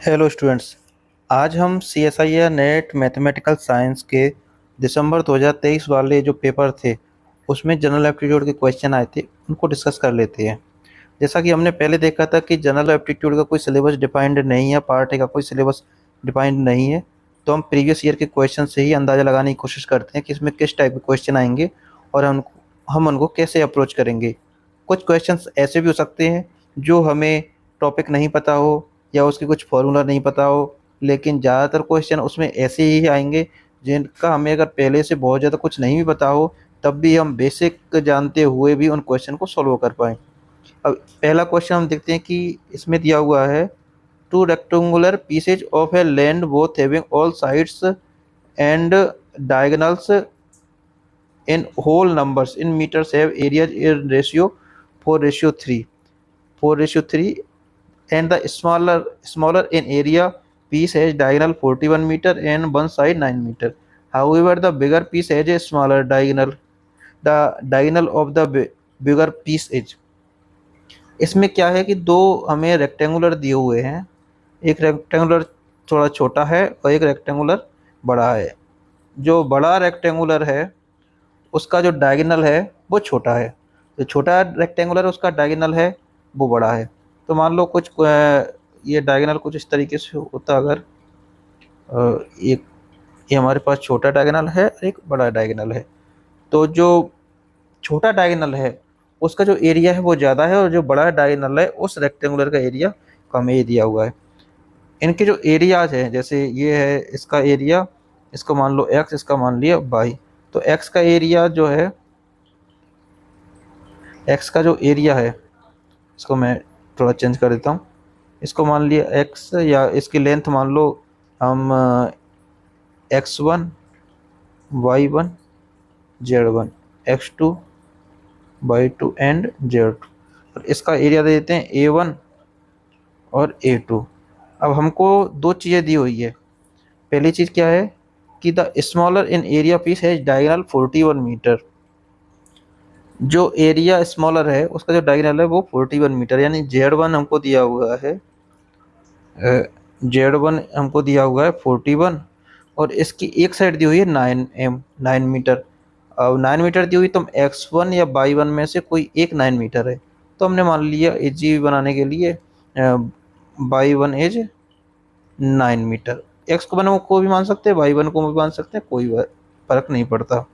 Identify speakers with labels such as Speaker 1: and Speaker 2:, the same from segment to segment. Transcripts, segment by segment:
Speaker 1: Hello students. आज हम C S I NET mathematical science के दिसंबर 2023 वाले जो पेपर थे उसमें जनरल एप्टीट्यूड के क्वेश्चन आए थे उनको डिस्कस कर लेते हैं। जैसा कि हमने पहले देखा था कि जनरल एप्टीट्यूड का कोई सिलेबस डिफाइंड नहीं है, पार्ट ए का कोई सिलेबस डिफाइंड नहीं है, तो हम प्रीवियस ईयर के क्वेश्चन से ही अंदाज़ा लगाने की कोशिश करते हैं कि इसमें किस टाइप के क्वेश्चन आएंगे और हम उनको कैसे अप्रोच करेंगे। कुछ क्वेश्चंस ऐसे भी हो सकते हैं जो हमें टॉपिक नहीं पता हो या उसकी कुछ फॉर्मूला नहीं पता हो, लेकिन ज़्यादातर क्वेश्चन उसमें ऐसे ही आएंगे जिनका हमें अगर पहले से बहुत ज़्यादा कुछ नहीं भी पता हो तब भी हम बेसिक जानते हुए भी उन क्वेश्चन को सॉल्व कर पाएँ। अब पहला क्वेश्चन हम देखते हैं कि इसमें दिया हुआ है two rectangular pieces of a land both having all sides and diagonals in whole numbers in metres have areas in ratio 4:3 4:3 and the smaller in area piece has diagonal 41 meter and one side 9 meter. However, the bigger piece has a smaller diagonal. The diagonal of the bigger piece is, इसमें क्या है कि दो हमें rectangular दिए हुए हैं। एक रेक्टेंगुलर थोड़ा छोटा है और एक रेक्टेंगुलर बड़ा है। जो बड़ा रेक्टेंगुलर है उसका जो डायगोनल है वो छोटा है, जो छोटा रेक्टेंगुलर उसका डायगोनल है वो बड़ा है। तो मान लो कुछ ये डायगोनल कुछ इस तरीके से होता अगर एक ये हमारे पास छोटा डायगोनल है और एक बड़ा डायगोनल है, तो जो छोटा डायगोनल है उसका जो एरिया है वो ज़्यादा है और जो बड़ा डायगोनल है उस रेक्टेंगुलर का एरिया कम ही दिया हुआ है। इनके जो एरियाज हैं, जैसे ये है इसका एरिया, इसको मान लो x, इसका मान लिया y, तो x का एरिया जो है, x का जो एरिया है इसको मैं थोड़ा चेंज कर देता हूँ। इसको मान लिया x या इसकी लेंथ मान लो हम x1 y1 z1 x2 y2 and z2, और इसका एरिया दे देते हैं a1 और a2। अब हमको दो चीज़ें दी हुई है। पहली चीज़ क्या है कि the smaller in area piece है डायगोनल 41 मीटर। जो एरिया स्मॉलर है उसका जो डायगोनल है वो 41 मीटर, यानी z1 हमको दिया हुआ है, z1 हमको दिया हुआ है 41 और इसकी एक साइड दी हुई है 9 मीटर। अब 9 मीटर दी हुई तो x1 या y1 में से कोई एक 9 मीटर है, तो हमने मान लिया इजी बनाने के लिए y1 इज 9 मीटर। x को भी मान सकते हैं, y1 को भी मान सकते हैं, कोई फर्क नहीं पड़ता।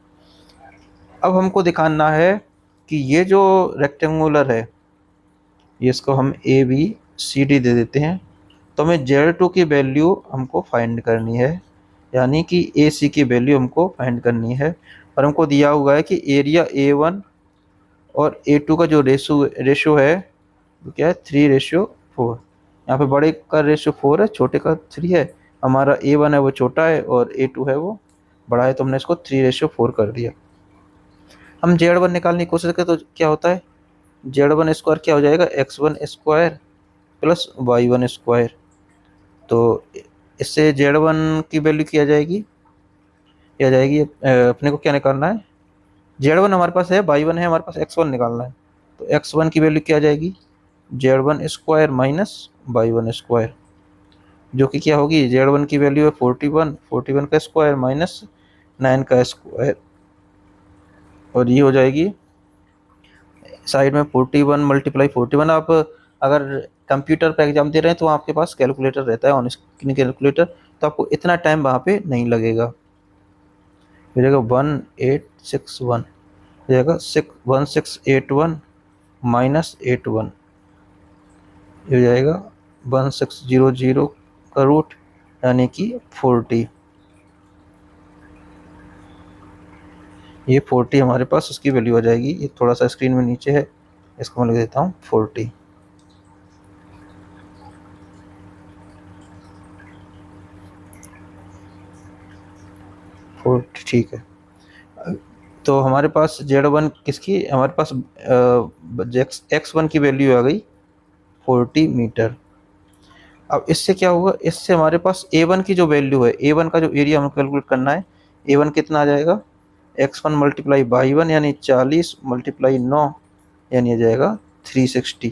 Speaker 1: अब हमको दिखाना है कि ये जो रेक्टेंगुलर है ये इसको हम ए बी सी डी दे देते हैं, तो हमें z2 की वैल्यू हमको फाइंड करनी है, यानी कि ए सी की वैल्यू हमको फाइंड करनी है। और हमको दिया हुआ है कि एरिया A1 और A2 का जो रेशो है वो क्या है 3:4। यहाँ पे बड़े का रेशो 4 है, छोटे का 3 है। हमारा A1 है वो छोटा है और A2 है वो बड़ा है, तो हमने इसको 3:4 कर दिया। हम z1 निकालने की कोशिश करें तो क्या होता है, z1 स्क्वायर क्या हो जाएगा x1 square plus y1 square. तो इससे z1 की वैल्यू क्या आ जाएगी अपने को क्या निकालना है, z1 हमारे पास है, y1 है, हमारे पास x1 निकालना है। तो x1 की वैल्यू क्या आ जाएगी z1 square minus y1 square, जो कि क्या होगी z1 की वैल्यू है 41 का स्क्वायर माइनस 9 का स्क्वायर, और ये हो जाएगी साइड में 41 मल्टीप्लाई 41। आप अगर कंप्यूटर पर एग्जाम दे रहे हैं तो आपके पास कैलकुलेटर रहता है, ऑन स्क्रीन कैलकुलेटर, तो आपको इतना टाइम वहाँ पे नहीं लगेगा। हो जाएगा 1861, हो जाएगा 1681 माइनस 81, हो जाएगा 1600 का रूट यानी कि 40। ये 40 हमारे पास उसकी वैल्यू आ जाएगी। ये थोड़ा सा स्क्रीन में नीचे है, इसको मैं लिख देता हूँ 40। ठीक है। तो हमारे पास z1 किसकी, हमारे पास x1 की वैल्यू आ गई 40 मीटर। अब इससे क्या होगा, इससे हमारे पास a1 की जो वैल्यू है, a1 का जो एरिया हमें कैलकुलेट करना है, a1 कितना आ जाएगा x1 मल्टीप्लाई y1 यानी 40 मल्टीप्लाई 9 यानी आ जाएगा 360।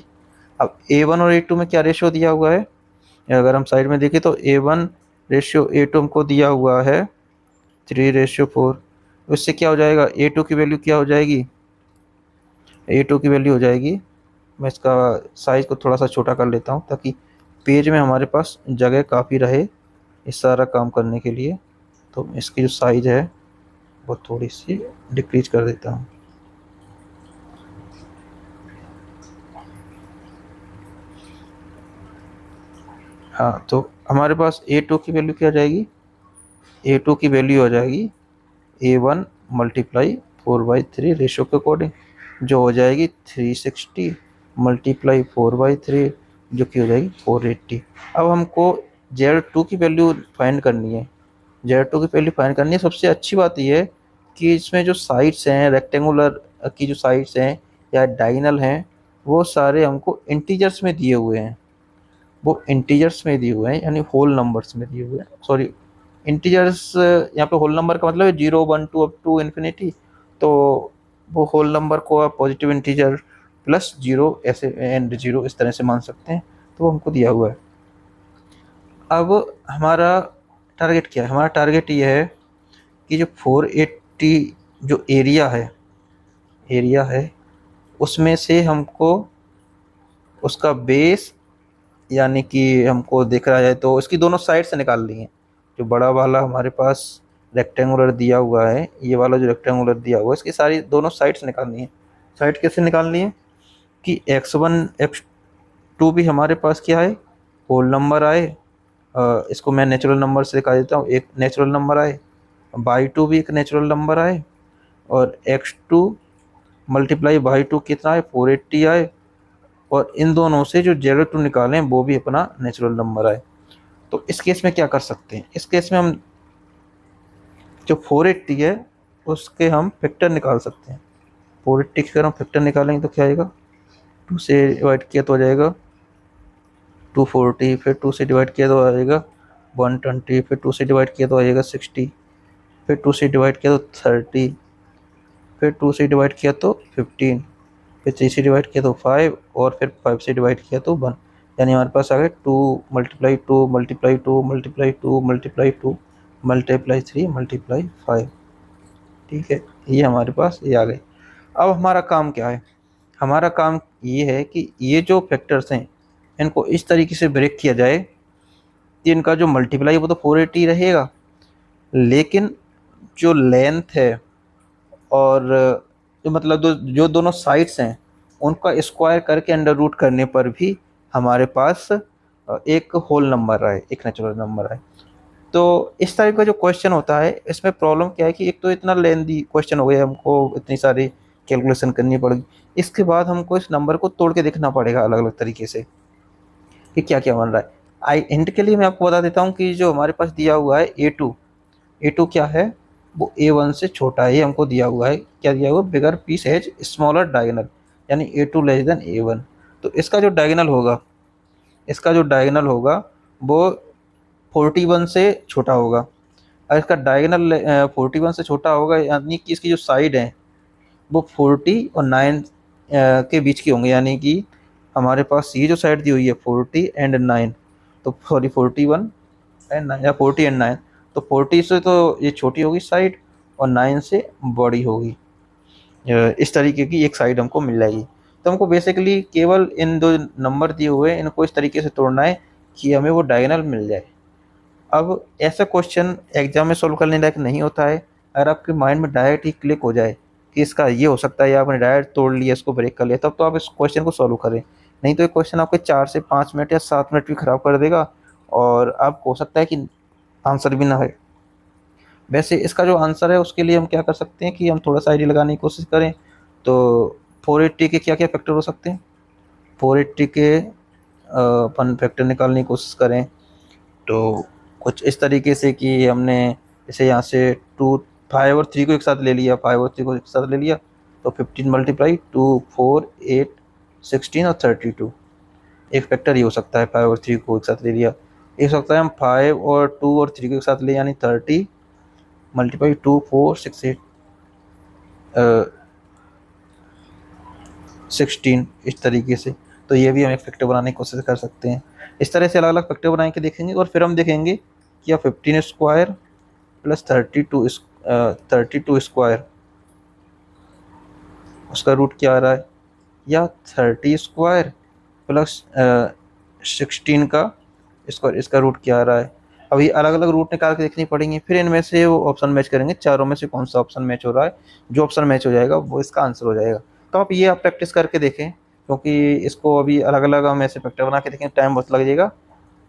Speaker 1: अब a1 और a2 में क्या रेशो दिया हुआ है, अगर हम साइड में देखें तो A1:A2 हमको दिया हुआ है 3:4। इससे क्या हो जाएगा, A2 की वैल्यू क्या हो जाएगी, A2 की वैल्यू हो जाएगी, मैं इसका साइज़ को थोड़ा सा छोटा कर लेता हूँ ताकि पेज में हमारे पास जगह काफ़ी रहे इस सारा काम करने के लिए। तो इसकी जो साइज़ है वो थोड़ी सी डिक्रीज कर देता हूँ। हाँ, तो हमारे पास A2 की वैल्यू क्या हो जाएगी, A2 की वैल्यू हो जाएगी A1 × 4/3 के अकॉर्डिंग, जो हो जाएगी 360 × 4/3, जो कि हो जाएगी 480। अब हमको Z2 की वैल्यू फाइंड करनी है। Z2 की वैल्यू फाइंड करनी है। सबसे अच्छी बात यह है कि इसमें जो साइड्स हैं, रेक्टेंगुलर की जो साइड्स हैं या डायगोनल हैं, वो सारे हमको इंटीजर्स में दिए हुए हैं। वो इंटीजर्स में दिए हुए हैं, यानी होल नंबर्स में दिए हुए हैं। सॉरी, इंटीजर्स यहाँ पे होल नंबर का मतलब है 0 1 2 अप टू इन्फिनिटी। तो वो होल नंबर को आप पॉजिटिव इंटीजर प्लस 0 ऐसे एंड 0 इस तरह से मान सकते हैं। तो वो हमको दिया हुआ है। अब हमारा टारगेट क्या है, हमारा टारगेट ये है कि जो 480 जो एरिया है उसमें से हमको उसका बेस, यानी कि हमको दिख रहा है तो इसकी दोनों साइड से निकाल ली है। जो बड़ा वाला हमारे पास रेक्टेंगुलर दिया हुआ है, ये वाला जो रेक्टेंगुलर दिया हुआ है, इसकी सारी दोनों साइड से निकालनी है। साइड कैसे निकालनी है कि x1 x2 भी हमारे पास क्या है, होल नंबर आए। इसको मैं नेचुरल नंबर से दिखा देता हूँ, एक नेचुरल नंबर आए, y2 भी एक नेचुरल नंबर आए, और x2 × y2 कितना है, 480 आए, और इन दोनों से जो Z2 निकालें वो भी अपना नेचुरल नंबर आए। तो इस केस में क्या कर सकते हैं, इस केस में हम जो 480 है उसके हम फैक्टर निकाल सकते हैं। 480 के अगर हम फैक्टर निकालेंगे तो क्या आएगा, 2 से डिवाइड किया तो आ जाएगा 240, फिर 2 से डिवाइड किया तो आ जाएगा 120, फिर 2 से डिवाइड किया तो आ जाएगा 60, फिर 2 से डिवाइड किया तो 30, फिर 2 से डिवाइड किया तो 15, फिर 3 से डिवाइड किया तो 5, और फिर 5 से डिवाइड किया तो 1। यानी हमारे पास आ गए 2 × 2 × 2 × 2 × 2 × 3 × 5। ठीक है, ये हमारे पास ये आ गए। अब हमारा काम क्या है, हमारा काम ये है कि ये जो फैक्टर्स हैं इनको इस तरीके से ब्रेक किया जाए कि इनका जो मल्टीप्लाई वो तो 480 रहेगा, लेकिन जो लेंथ है और जो मतलब जो दोनों साइड्स हैं उनका स्क्वायर करके अंडर रूट करने पर भी हमारे पास एक होल नंबर आए, एक नेचुरल नंबर आए। तो इस टाइप का जो क्वेश्चन होता है इसमें प्रॉब्लम क्या है कि एक तो इतना लेंदी क्वेश्चन हो गया, हमको इतनी सारी कैलकुलेशन करनी पड़ेगी। इसके बाद हमको इस नंबर को तोड़ के देखना पड़ेगा अलग अलग तरीके से कि क्या क्या बन रहा है। आई हिंट के लिए मैं आपको बता देता हूँ कि जो हमारे पास दिया हुआ है A2 क्या है, वो A1 से छोटा है। ये हमको दिया हुआ है, क्या दिया हुआ है, बिगर पीस हैज स्मॉलर डायगोनल, यानी A2 लेस देन A1। तो इसका जो डायगोनल होगा वो 41 से छोटा होगा। और इसका डायगोनल 41 से छोटा होगा, यानी कि इसकी जो साइड है वो 40 और 9 के बीच की होंगे। यानी कि हमारे पास ये जो साइड दी हुई है 40 एंड 9, तो सॉरी 41 एंड 9 या 40 एंड 9, तो 40 से तो ये छोटी होगी साइड और 9 से बड़ी होगी। इस तरीके की एक साइड हमको मिल जाएगी। तो हमको बेसिकली केवल इन दो नंबर दिए हुए हैं इनको इस तरीके से तोड़ना है कि हमें वो डायगोनल मिल जाए। अब ऐसा क्वेश्चन एग्जाम में सोल्व करने लायक नहीं होता है अगर आपके माइंड में डायरेक्ट ही क्लिक हो जाए कि इसका ये हो सकता है, या आपने डायरेक्ट तोड़ लिया, इसको ब्रेक कर लिया, तब तो आप इस क्वेश्चन को सॉल्व करें। नहीं तो ये क्वेश्चन आपके 4 से 5 मिनट या 7 मिनट भी ख़राब कर देगा और आपको हो सकता है कि आंसर भी ना है। वैसे इसका जो आंसर है उसके लिए हम क्या कर सकते हैं कि हम थोड़ा सा आइडिया लगाने की कोशिश करें। तो 480 के क्या क्या फैक्टर हो सकते हैं, 480 के अपन फैक्टर निकालने की कोशिश करें तो कुछ इस तरीके से कि हमने जैसे यहाँ से 2 5 और 3 को एक साथ ले लिया, 5 और 3 को एक साथ ले लिया, तो 15 × 2 4 8 16 और 32। एक फैक्टर ये हो सकता है, 5 और 3 को एक साथ ले लिया। एक सकता है हम 5 और 2 और 3 को एक साथ ले, यानी 30 × 2 4 6 8 16, इस तरीके से। तो ये भी हम एक फैक्टर बनाने की कोशिश कर सकते हैं। इस तरह से अलग अलग फैक्टर बना के देखेंगे और फिर हम देखेंगे कि या 15 स्क्वायर प्लस 32 स्क्वायर उसका रूट क्या आ रहा है, या 30 स्क्वायर प्लस 16 का स्क्वायर इसका रूट क्या आ रहा है। अभी अलग अलग रूट निकाल के देखनी पड़ेंगी, फिर इनमें से वो ऑप्शन मैच करेंगे, चारों में से कौन सा ऑप्शन मैच हो रहा है, जो ऑप्शन मैच हो जाएगा वो इसका आंसर हो जाएगा। तो आप ये आप प्रैक्टिस करके देखें, क्योंकि इसको अभी अलग अलग हम ऐसे फैक्टर बना के देखें टाइम बहुत लग जाएगा।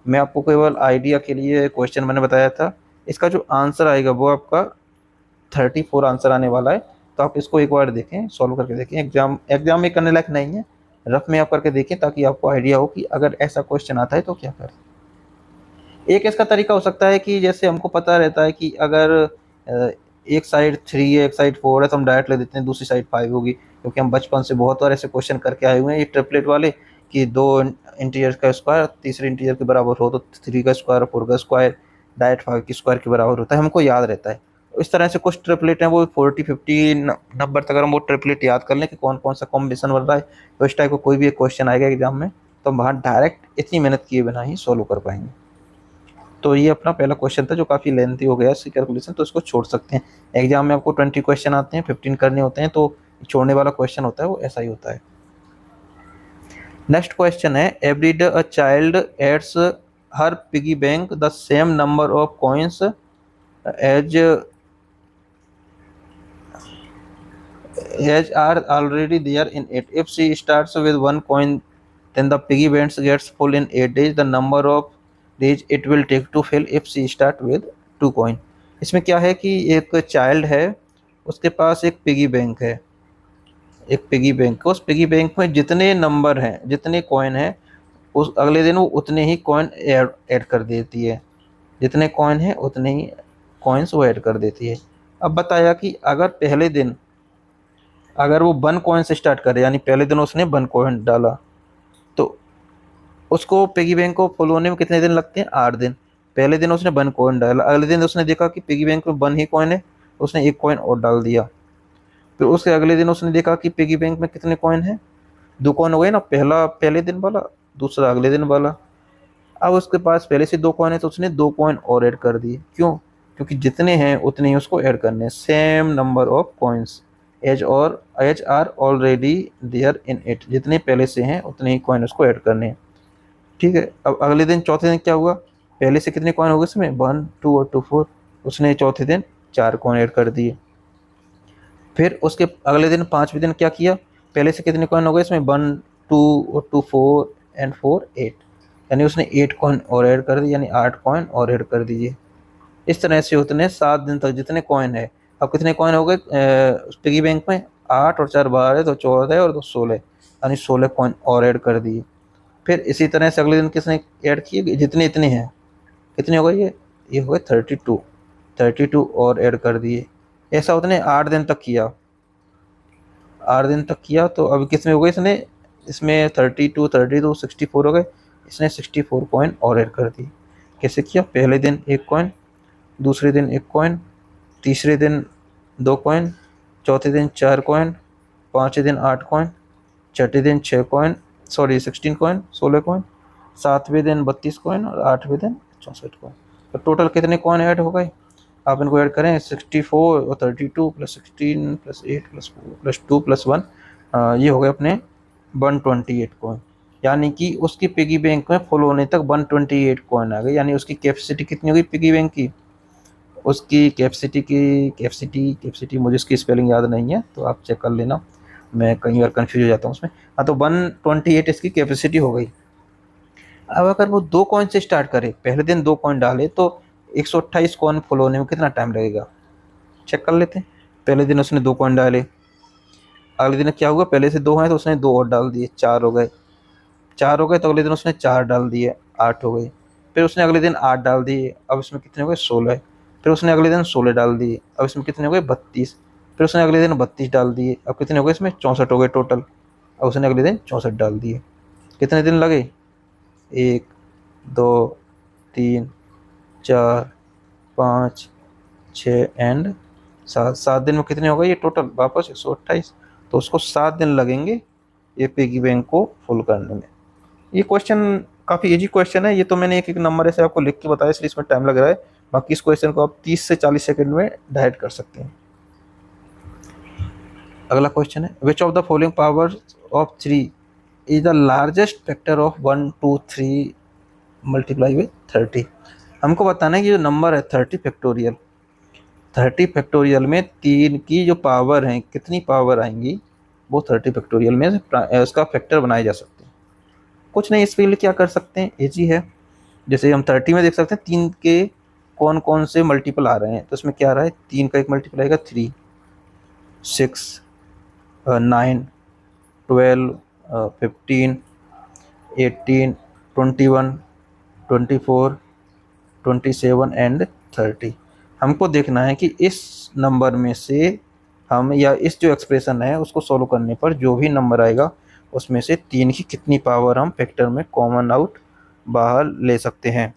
Speaker 1: मैं आपको केवल आइडिया के लिए क्वेश्चन मैंने बताया था, इसका जो आंसर आएगा वो आपका 34 आंसर आने वाला है। तो आप इसको एक बार देखें, सॉल्व करके देखें, एग्जाम में करने लायक नहीं है, रफ में आप करके देखें ताकि आपको आइडिया हो कि अगर ऐसा क्वेश्चन आता है तो क्या करें। एक इसका तरीका हो सकता है कि जैसे हमको पता रहता है कि अगर एक साइड 3 है एक साइड 4 है तो हम डायरेक्ट ले देते हैं दूसरी साइड 5 होगी, क्योंकि हम बचपन से बहुत बार ऐसे क्वेश्चन करके आए हुए हैं ये ट्रिपलेट वाले, कि 2 इंटीजर का स्क्वायर तीसरे इंटीजर के बराबर हो तो 3 का स्क्वायर 4 का स्क्वायर डायरेक्ट 5 के स्क्वायर के बराबर होता है, हमको याद रहता है। इस तरह से कुछ ट्रिपलेट हैं वो 40 50 नंबर तक अगर हम वो ट्रिपलेट याद कर लें कि कौन कौन सा कॉम्बिनेशन बन रहा है, तो इस टाइप का कोई भी एक क्वेश्चन आएगा एग्जाम में तो हम वहाँ डायरेक्ट इतनी मेहनत किए बिना ही सॉल्व कर पाएंगे। तो ये अपना पहला क्वेश्चन था जो काफ़ी लेंथी हो गया इसकी कैलकुलेशन, तो इसको छोड़ सकते हैं। एग्जाम में आपको 20 क्वेश्चन आते हैं, 15 करने होते हैं, तो छोड़ने वाला क्वेश्चन होता है वो ऐसा ही होता है। नेक्स्ट क्वेश्चन है, every day a child adds her piggy bank the same number of coins as are already there in it. If she starts with 1 coin then the piggy bank gets full in 8 days, the number of days it will take to fill if she start with 2 coin। इसमें क्या है कि एक child है, उसके पास एक piggy bank है, एक पिगी बैंक, उस पिगी बैंक में जितने नंबर हैं जितने कॉइन हैं उस अगले दिन वो उतने ही कॉइन ऐड कर देती है, जितने कॉइन हैं उतने ही कॉइन्स वो ऐड कर देती है। अब बताया कि अगर पहले दिन अगर वो 1 कॉइन से स्टार्ट करे, यानी पहले दिन उसने 1 कॉइन डाला, तो उसको पिगी बैंक को फुल होने में कितने दिन लगते हैं, 8 दिन। पहले दिन उसने 1 कॉइन डाला, अगले दिन उसने देखा कि पिगी बैंक में 1 ही कॉइन है, उसने 1 कॉइन और डाल दिया। फिर उसके अगले दिन उसने देखा कि पिगी बैंक में कितने कॉइन हैं, 2 कॉइन हो गए ना, पहला पहले दिन वाला, दूसरा अगले दिन वाला। अब उसके पास पहले से 2 कॉइन है तो उसने 2 कॉइन और ऐड कर दिए। क्यों? क्योंकि जितने हैं उतने ही उसको ऐड करने हैं, same number of coins as are already there in it, जितने पहले से हैं उतने ही कॉइन उसको ऐड करने हैं। ठीक है। अब अगले दिन चौथे दिन क्या हुआ, पहले से कितने कॉइन हो गए इसमें, 1 2 और 2 4, उसने चौथे दिन 4 कॉइन ऐड कर दिए। फिर उसके अगले दिन पाँचवें दिन क्या किया, पहले से कितने कॉइन हो गए इसमें, 1 2 और 2 4 एंड 4 8, यानी उसने 8 कॉइन और ऐड कर दिए, यानी 8 कॉइन और ऐड कर दीजिए। इस तरह से उतने 7 दिन तक जितने कॉइन है। अब कितने कॉइन हो गए पिगी बैंक में, 8 और 4 12 तो 14 और 2 16, यानी 16 कॉइन और ऐड कर दिए। फिर इसी तरह से अगले दिन किसने ऐड किए, जितने इतने हैं, कितने हो गए ये हो गए 32 और ऐड कर दिए। ऐसा उसने 8 दिन तक किया, 8 दिन तक किया। तो अब कितने हो गए इसने, इसमें 32 64 हो गए, इसने 64 कॉइन और ऐड कर दिए। कैसे किया, पहले दिन 1 कॉइन, दूसरे दिन 1 कॉइन, तीसरे दिन 2 कॉइन, चौथे दिन 4 कॉइन, पाँचवें दिन 8 कॉइन, छठे दिन 6 कॉइन, सॉरी 16 कॉइन 16 कॉइन, सातवें दिन 32 कॉइन और आठवें दिन 64 कॉइन। तो टोटल कितने कॉइन ऐड हो गए, आप इनको ऐड करें, 64 और 32 plus 16 plus 8 plus 4 plus 2 plus 1, ये हो गए अपने 128 कॉइन। यानी कि उसकी पिगी बैंक में फुल होने तक 128 कॉइन आ गए। यानी उसकी कैपेसिटी कितनी होगी पिगी बैंक की, उसकी कैपेसिटी मुझे इसकी स्पेलिंग याद नहीं है तो आप चेक कर लेना, मैं कई बार कंफ्यूज हो जाता हूँ उसमें। हाँ, तो 128 इसकी कैपेसिटी हो गई। अब अगर वो 2 कॉइन से स्टार्ट करे, पहले दिन 2 कॉइन डाले तो 128 कॉइन फुल होने में कितना टाइम लगेगा, चेक कर लेते हैं। पहले दिन उसने 2 कॉइन डाले, अगले दिन क्या हुआ, पहले से 2 हैं तो उसने 2 और डाल दिए, 4 हो गए, 4 हो गए तो अगले दिन उसने 4 डाल दिए, 8 हो गए। फिर उसने अगले दिन 8 डाल दिए, अब इसमें कितने हो गए 16। फिर उसने अगले दिन 16 डाल दिए, अब इसमें कितने हो गए 32। फिर उसने अगले दिन 32 डाल दिए, अब कितने हो गए इसमें 64 हो गए टोटल। अब उसने अगले दिन 64 डाल दिए। कितने दिन लगे, 1 2 3 4 5 6 एंड 7 दिन में कितने हो गए ये टोटल वापस 128। तो उसको 7 दिन लगेंगे ये पिगी बैंक को फुल करने में। ये क्वेश्चन काफ़ी इजी क्वेश्चन है, ये तो मैंने एक एक नंबर ऐसे आपको लिख के बताया इसलिए इसमें टाइम लग रहा है, बाकी इस क्वेश्चन को आप 30 से 40 सेकंड में डायरेक्ट कर सकते हैं। अगला क्वेश्चन है, which of the following powers of 3 is the largest factor of 1 2 3 multiply with 30। हमको बताना है कि जो नंबर है 30 फैक्टोरियल, 30 फैक्टोरियल में 3 की जो पावर है कितनी पावर आएंगी, वो 30 फैक्टोरियल में उसका फैक्टर बनाए जा सकते हैं। कुछ नहीं, इसके लिए क्या कर सकते हैं, इजी है। जैसे हम 30 में देख सकते हैं 3 के कौन कौन से मल्टीपल आ रहे हैं, तो इसमें क्या आ रहा है, 3 का एक मल्टीपल आएगा 3, 6, 9, 12, 15, 18, 21, 24, 27 एंड 30। हमको देखना है कि इस नंबर में से हम, या इस जो एक्सप्रेशन है उसको सॉल्व करने पर जो भी नंबर आएगा उसमें से 3 की कितनी पावर हम फैक्टर में कॉमन आउट बाहर ले सकते हैं।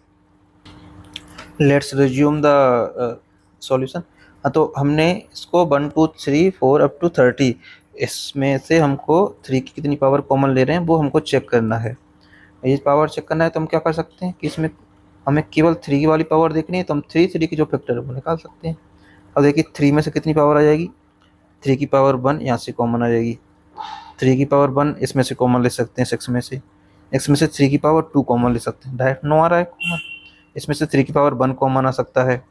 Speaker 1: Let's resume the solution. हाँ, तो हमने इसको 1 2 3 4 अप टू 30, इसमें से हमको 3 की कितनी पावर कॉमन ले रहे हैं वो हमको चेक करना है। ये पावर चेक करना है तो हम क्या कर सकते हैं कि इसमें हमें केवल 3 की वाली पावर देखनी है, तो हम 3 की जो फैक्टर है वो निकाल सकते हैं। अब देखिए 3 में से कितनी पावर आ जाएगी, 3 की पावर 1 यहाँ से कॉमन आ जाएगी, 3 की पावर 1 इसमें से कॉमन ले सकते हैं, 6 में से, x में से 3 की पावर 2 कॉमन ले सकते हैं, डायरेक्ट 9 आ रहा है कॉमन। इसमें से 3 की पावर 1 कॉमन आ सकता है,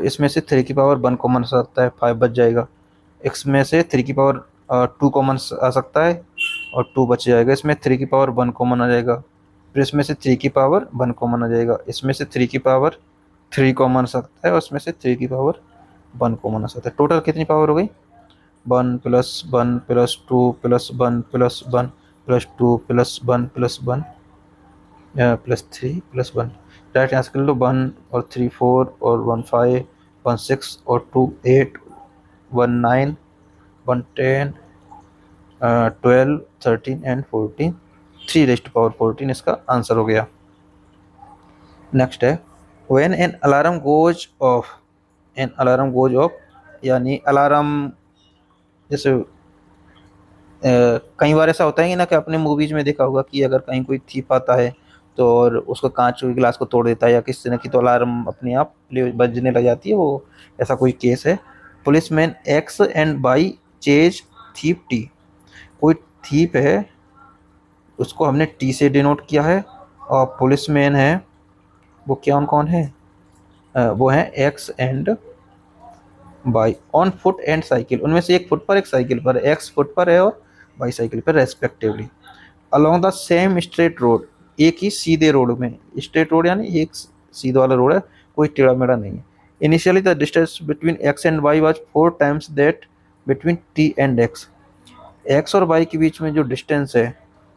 Speaker 1: इसमें से 3 की पावर 1 कॉमन आ सकता है, 5 बच जाएगा। x में से 3 की पावर 2 कॉमन आ सकता है और 2 बच जाएगा। इसमें 3 की पावर 1 कॉमन आ जाएगा, फिर इसमें से 3 की पावर 1 कॉमन आ जाएगा, इसमें से 3 की पावर 3 कॉमन आ सकता है और उसमें से 3 की पावर 1 कॉमन आ सकता है। टोटल कितनी पावर हो गई, 1 plus 1 plus 2 plus 1 plus 1 plus 2 plus 1 plus 1 plus 3 plus 1। Direct यहाँ से कर लो, 1 और 3 4 और 1 5, 1 6 और 2 8, 1 9, 1 10, 12, 13 एंड 14, 3 रेस्ट पावर 14 इसका आंसर हो गया। नेक्स्ट है, when an alarm goes off, an alarm goes off यानी अलार्म, जैसे कई बार ऐसा होता है कि ना कि आपने मूवीज में देखा होगा कि अगर कहीं कोई थीप आता है तो और उसको कांच के गिलास को तोड़ देता है या किसी तरह की, तो अलार्म अपने आप बजने लग जाती है, वो ऐसा कोई केस है। Policeman x and by chase thief T, कोई थीप है उसको हमने टी से डिनोट किया है, और पुलिसमैन है वो क्या कौन है, वो है X and by on foot and cycle, उनमें से एक फुट पर एक साइकिल पर, एक्स फुट पर है और बाई साइकिल पर respectively, along the same straight road, एक ही सीधे रोड में, स्ट्रेट रोड यानी एक सीधा वाला रोड है, कोई टेढ़ा मेढ़ा नहीं है। Initially the distance between x and why was 4 times that between T and x, x और वाई के बीच में जो डिस्टेंस है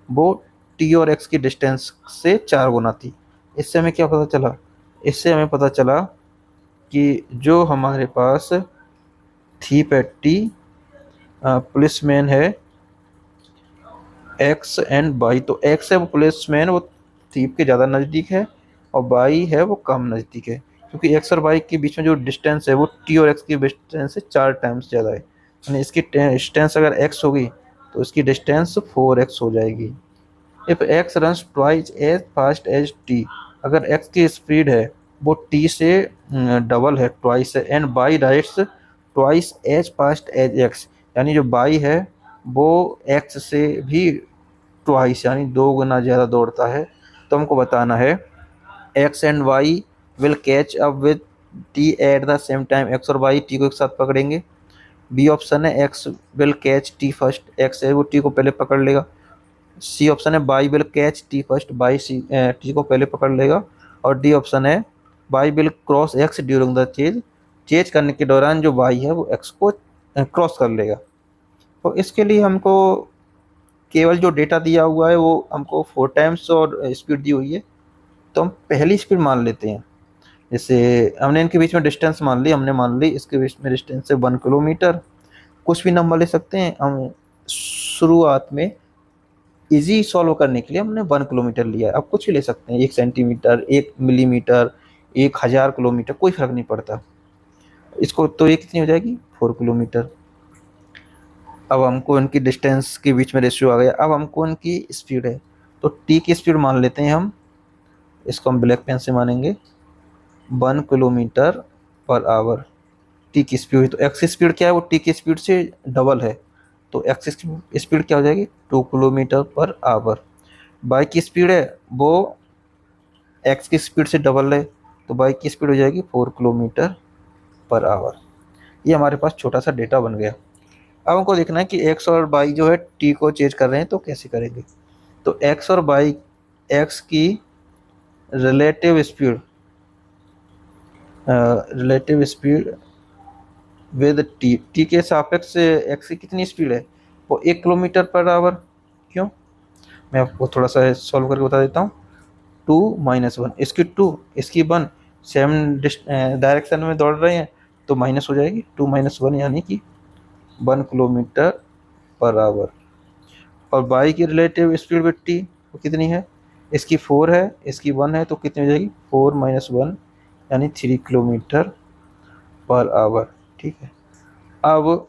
Speaker 1: वो टी और एक्स की डिस्टेंस से 4 गुना थी। इससे हमें क्या पता चला, इससे हमें पता चला कि जो हमारे पास थी पे टी, पुलिसमैन है एक्स एंड बाई, तो एक्स है वो पुलिसमैन, वो थीप के ज़्यादा नज़दीक है, और बाई है वो कम नज़दीक है, क्योंकि एक्स और बाई के बीच में जो डिस्टेंस है वो टी और एक्स की डिस्टेंस से 4 टाइम्स ज़्यादा है, यानी इसकी डिस्टेंस अगर एक्स होगी तो इसकी डिस्टेंस 4x हो जाएगी। If X runs twice as fast as T, अगर एक्स की स्पीड है वो टी से डबल है, ट्वाइस है, and Y rides twice as fast as X, यानी जो बाई है वो एक्स से भी ट्वाइस यानी 2 गुना ज़्यादा दौड़ता है, तो हमको बताना है X and Y will catch up with T at the same time, X और वाई टी को एक साथ पकड़ेंगे। बी ऑप्शन है X will catch T first, X है वो टी को पहले पकड़ लेगा। सी ऑप्शन है Y will catch T first, Y सी टी को पहले पकड़ लेगा। और डी ऑप्शन है Y will cross X during the chase, chase करने के दौरान जो बाई है वो एक्स को क्रॉस कर लेगा। तो इसके लिए हमको केवल जो डेटा दिया हुआ है वो हमको 4 टाइम्स और स्पीड दी हुई है, तो हम पहली स्पीड मान लेते हैं। जैसे हमने इनके बीच में डिस्टेंस मान ली, हमने मान ली इसके बीच में डिस्टेंस है 1 किलोमीटर, कुछ भी नंबर ले सकते हैं हम। शुरुआत में इजी सॉल्व करने के लिए हमने 1 किलोमीटर लिया है, अब कुछ भी ले सकते हैं, 1 सेंटीमीटर, 1 मिलीमीटर, 1000 किलोमीटर, कोई फर्क नहीं पड़ता इसको। तो ये कितनी हो जाएगी, 4 किलोमीटर। अब हमको इनकी डिस्टेंस के बीच में रेशियो आ गया। अब हमको इनकी स्पीड है, तो टी की स्पीड मान लेते हैं हम, इसको हम ब्लैक पेन से मानेंगे 1 किलोमीटर पर आवर। टी की स्पीड, तो एक्स की स्पीड क्या है, वो टी की स्पीड से डबल है, तो एक्स की स्पीड क्या हो जाएगी 2 किलोमीटर पर आवर। बाइक की स्पीड है वो एक्स की स्पीड से डबल है, तो बाइक की स्पीड हो जाएगी 4 किलोमीटर पर आवर। ये हमारे पास छोटा सा डेटा बन गया। अब हमको देखना है कि एक्स और वाई जो है टी को चेंज कर रहे हैं, तो कैसे करेंगे। तो एक्स और वाई, एक्स की relative speed, with T, T के सापेक्ष एक्स की कितनी स्पीड है, वो 1 किलोमीटर पर आवर। क्यों, मैं आपको थोड़ा सा सॉल्व करके बता देता हूँ। 2 - 1, इसकी 2, इसकी 1, सेम डायरेक्शन में दौड़ रहे हैं, तो माइनस हो जाएगी 2 - 1 यानी कि 1 किलोमीटर पर आवर। और बाई की रिलेटिव स्पीड विद टी वो कितनी है, इसकी 4 है, इसकी 1 है, तो कितनी हो जाएगी 4 - 1 यानी 3 किलोमीटर पर आवर। ठीक है। अब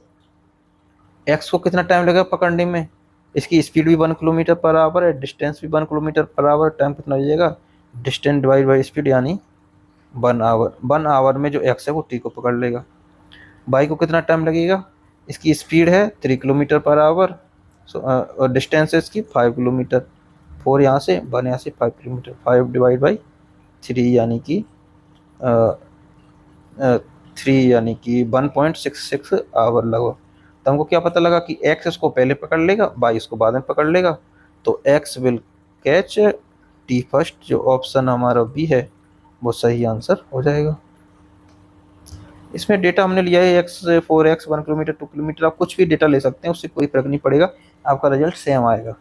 Speaker 1: एक्स को कितना टाइम लगेगा पकड़ने में, इसकी स्पीड भी 1 किलोमीटर पर आवर है, डिस्टेंस भी 1 किलोमीटर पर आवर, टाइम कितना हो जाएगा, डिस्टेंस डिवाइड बाई स्पीड यानी 1 आवर। 1 आवर में जो एक्स है वो टी को पकड़ लेगा। बाई को कितना टाइम लगेगा, इसकी स्पीड है 3 किलोमीटर पर आवर, और डिस्टेंस है इसकी 5 किलोमीटर। 4 यहाँ से, 1 यहाँ से, 5 किलोमीटर, 5 डिवाइड बाई 3 यानी कि 3 यानी कि 1.66 आवर लगभग। तो हमको क्या पता लगा कि एक्स इसको पहले पकड़ लेगा, बाई इसको बाद में पकड़ लेगा, तो x will catch T first. जो ऑप्शन हमारा बी है वो सही आंसर हो जाएगा। इसमें डेटा हमने लिया है एक्स, 4x, 1 किलोमीटर, 2 किलोमीटर, आप कुछ भी डेटा ले सकते हैं, उससे कोई फर्क नहीं पड़ेगा, आपका रिजल्ट सेम आएगा।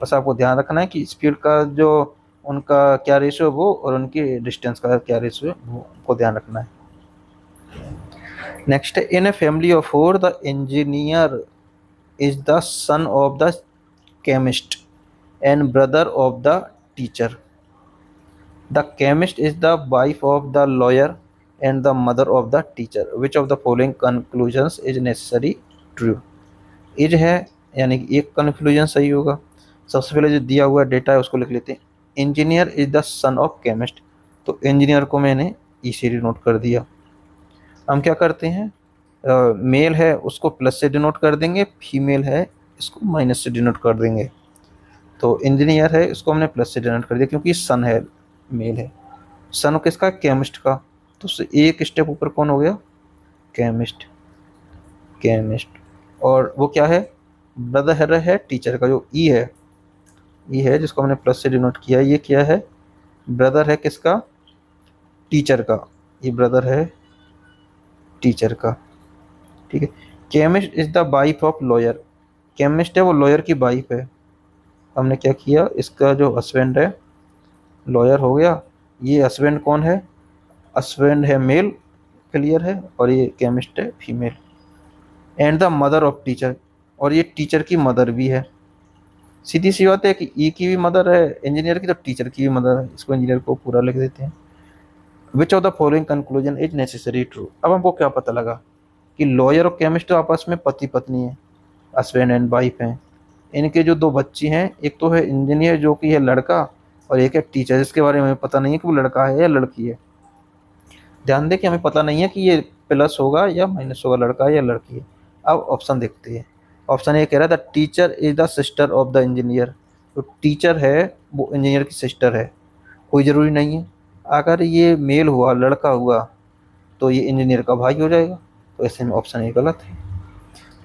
Speaker 1: बस आपको ध्यान रखना है कि स्पीड का जो उनका क्या रेशियो है वो, और उनकी डिस्टेंस का क्या रेशियो है वो को ध्यान रखना है। Next, in a family of 4 the engineer is the son of the chemist and brother of the teacher. The chemist is the wife of the lawyer and the mother of the teacher. Which of the following conclusions is necessary true? Is है यानी कि एक conclusion सही होगा। सबसे पहले जो दिया हुआ डेटा है उसको लिख लेते हैं। Engineer is the son of chemist, तो इंजीनियर को मैंने ई से डिनोट कर दिया। हम क्या करते हैं, मेल है उसको प्लस से डिनोट कर देंगे, फीमेल है इसको माइनस से डिनोट कर देंगे। तो इंजीनियर है इसको हमने प्लस से डिनोट कर दिया क्योंकि सन है, मेल है। सन किसका, केमिस्ट का, तो उससे एक स्टेप ऊपर कौन हो गया, केमिस्ट। केमिस्ट, और वो क्या है, ब्रदर है टीचर का, जो ई है, ई है जिसको हमने प्लस से डिनोट किया, ये क्या है, ब्रदर है किसका, टीचर का, ये ब्रदर है टीचर का। ठीक है। Chemist is the wife of lawyer, chemist है वो लॉयर की वाइफ है। हमने क्या किया, इसका जो हस्बैंड है लॉयर हो गया, ये हस्बैंड कौन है, हस्बैंड है मेल, क्लियर है, और ये केमिस्ट है female. And the mother of teacher, और ये टीचर की मदर भी है। सीधी सी बात है कि ई की भी मदर है इंजीनियर की, तो टीचर की भी मदर है, इसको इंजीनियर को पूरा लिख देते हैं। विच of the following conclusion is necessary true. अब हमको क्या पता लगा कि लॉयर और केमिस्ट आपस में पति पत्नी है, हस्बैंड एंड वाइफ हैं। इनके जो दो बच्ची हैं, एक तो है इंजीनियर जो कि है लड़का, और एक है टीचर जिसके बारे में हमें पता नहीं है कि वो लड़का है या लड़की है। ध्यान दें कि हमें पता नहीं है कि ये प्लस होगा या माइनस होगा, लड़का है या लड़की है। अब ऑप्शन देखते हैं। ऑप्शन ए कह रहा है the teacher is the sister of the engineer, तो टीचर है वो इंजीनियर की सिस्टर है, कोई ज़रूरी नहीं है। अगर ये मेल हुआ, लड़का हुआ, तो ये इंजीनियर का भाई हो जाएगा, तो ऐसे में ऑप्शन ए गलत है।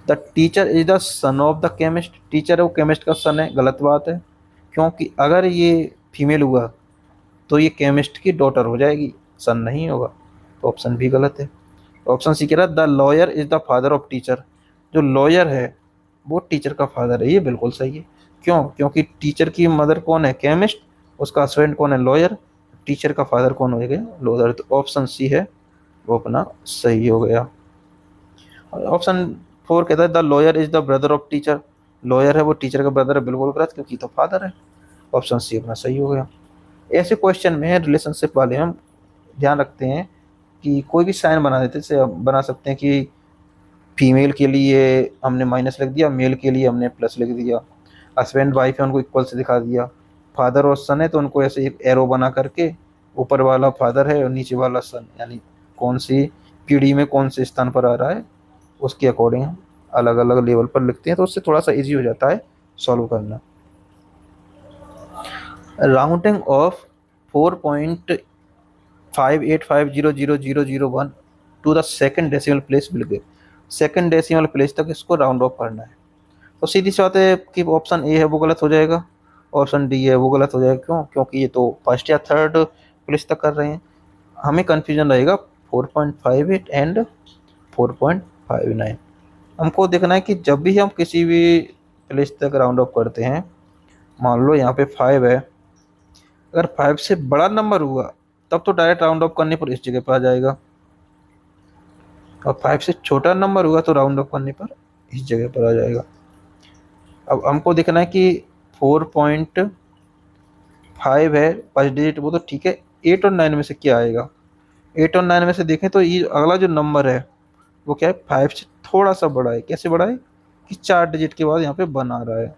Speaker 1: The teacher is the son of the chemist, teacher है वो केमिस्ट का सन है, गलत बात है, क्योंकि अगर ये फीमेल हुआ तो ये केमिस्ट की डॉटर हो जाएगी, सन नहीं होगा, तो ऑप्शन भी गलत है। ऑप्शन सी कह रहा है the lawyer is the father of teacher, जो लॉयर है वो टीचर का फादर है, ये बिल्कुल सही है। क्यों, क्योंकि टीचर की मदर कौन है, केमिस्ट, उसका हस्बैंड कौन है, लॉयर, टीचर का फादर कौन हो गया, लॉयर, तो ऑप्शन सी है वो अपना सही हो गया। ऑप्शन 4 कहता है the lawyer is the brother of teacher, lawyer है वो टीचर का ब्रदर है, बिल्कुल गलत क्योंकि तो फादर है, ऑप्शन सी अपना सही हो गया। ऐसे क्वेश्चन में रिलेशनशिप वाले हम ध्यान रखते हैं कि कोई भी साइन बना देते, जैसे बना सकते हैं कि फीमेल के लिए हमने माइनस लिख दिया, मेल के लिए हमने प्लस लिख दिया। हस्बैंड वाइफ है उनको इक्वल से दिखा दिया। फादर और सन है तो उनको ऐसे एक एरो बना करके ऊपर वाला फादर है और नीचे वाला सन, यानी कौन सी पीढ़ी में कौन से स्थान पर आ रहा है उसके अकॉर्डिंग अलग अलग लेवल पर लिखते हैं, तो उससे थोड़ा सा इजी हो जाता है सॉल्व करना। Rounding off 4.58500001 to the second decimal place will give. Second decimal place तक इसको राउंड ऑफ करना है। तो सीधी सी बात है कि ऑप्शन ए है वो गलत हो जाएगा, ऑप्शन डी है वो गलत हो जाएगा। क्यों? क्योंकि ये तो फर्स्ट या थर्ड प्लेस तक कर रहे हैं। हमें कन्फ्यूजन रहेगा 4.58 एंड 4.59। हमको देखना है कि जब भी हम किसी भी प्लेस तक राउंड ऑफ करते हैं, मान लो यहाँ पे 5 है, अगर 5 से बड़ा नंबर हुआ तब तो डायरेक्ट राउंड ऑफ करने पर इस जगह पर आ जाएगा, और 5 से छोटा नंबर हुआ तो राउंड ऑफ करने पर इस जगह पर आ जाएगा। अब हमको देखना है कि 4.5 है फर्स्ट डिजिट, वो तो ठीक है, 8 और 9 में से क्या आएगा। 8 और 9 में से देखें तो ये अगला जो नंबर है वो क्या है, 5 से थोड़ा सा बड़ा है। कैसे बड़ा है कि 4 डिजिट के बाद यहाँ पे 1 आ रहा है।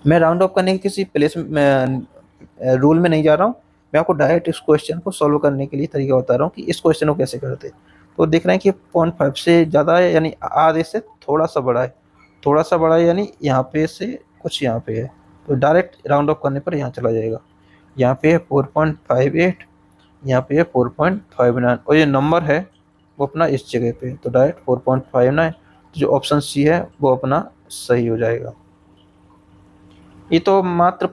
Speaker 1: मैं राउंड ऑफ करने के किसी प्लेस में रूल में नहीं जा रहा हूँ, मैं आपको डायरेक्ट इस क्वेश्चन को सॉल्व करने के लिए तरीका बता रहा हूँ कि इस क्वेश्चन को कैसे करते हैं। तो देख रहे हैं कि 0.5 से ज़्यादा है, यानी आधे से थोड़ा सा बड़ा है, थोड़ा सा बड़ा है यानी यहाँ पे से कुछ यहाँ पे है, तो डायरेक्ट राउंड ऑफ करने पर यहाँ चला जाएगा। यहाँ पे है 4.58, यहाँ पे है 4.59, और ये नंबर है वो अपना इस जगह पे, तो डायरेक्ट 4.59, जो ऑप्शन सी है वो अपना सही हो जाएगा। ये तो मात्र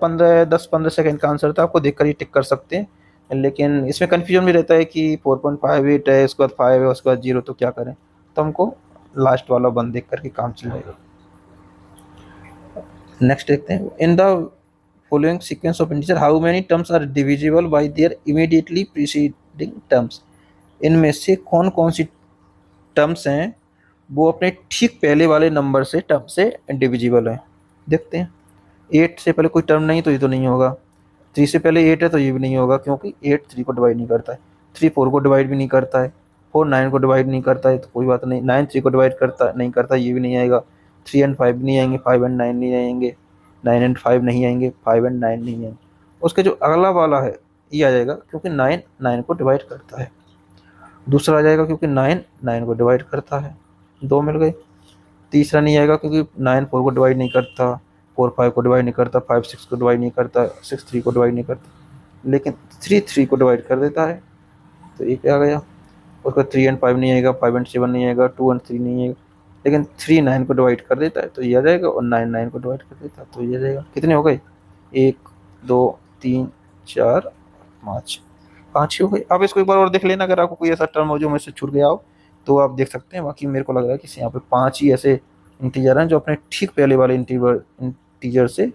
Speaker 1: 10-15 सेकंड का आंसर था, आपको देखकर ही टिक कर सकते हैं, लेकिन इसमें कन्फ्यूजन भी रहता है कि 4.58 है, उसके बाद 5 है, उसके बाद 0, तो क्या करें। तो हमको लास्ट वाला 1 देख करके काम चल जाएगा। नेक्स्ट देखते हैं, in the following sequence of integer how many terms are divisible by their immediately preceding terms. इनमें से कौन कौन सी टर्म्स हैं वो अपने ठीक पहले वाले नंबर से टर्म से डिविजिबल है। देखते हैं, 8 से पहले कोई टर्म नहीं तो ये तो नहीं होगा, 3 से पहले 8 है तो ये भी नहीं होगा, क्योंकि 8 3 को डिवाइड नहीं करता है, 3 4 को डिवाइड भी नहीं करता है, 4 9 को डिवाइड नहीं करता है, तो कोई बात नहीं, 9 3 को डिवाइड करता नहीं करता, ये भी नहीं आएगा, 3 एंड 5 नहीं आएंगे, 5 एंड 9 नहीं आएंगे, 9 एंड 5 नहीं आएंगे, 5 एंड 9 नहीं आएंगे। उसके जो अगला वाला है ये आ जाएगा, क्योंकि 9 9 को डिवाइड करता है। दूसरा आ जाएगा क्योंकि 9 9 को डिवाइड करता है, 2 मिल गए। तीसरा नहीं आएगा क्योंकि 9 4 को डिवाइड नहीं करता, 4 5 को डिवाइड नहीं करता, 5 6 को डिवाइड नहीं करता, 6 3 को डिवाइड नहीं करता, लेकिन 3 3 को डिवाइड कर देता है, तो ये क्या आ गया। उसका 3 एंड 5 नहीं आएगा, 5 एंड 7 नहीं आएगा, 2 एंड 3 नहीं आएगा, लेकिन 3 9 को डिवाइड कर देता है तो ये आ जाएगा, और 9 9 को डिवाइड कर देता है तो ये आ जाएगा। कितने हो गए, 1 2 3 4 5, 5 ही हो गए। आप इसको एक बार और देख लेना, अगर आपको कोई ऐसा टर्म हो जो मुझसे छूट गया हो तो आप देख सकते हैं। बाकी मेरे को लग रहा है कि यहाँ पे 5 ही ऐसे इंटीजर हैं जो अपने ठीक पहले वाले इंटीजर से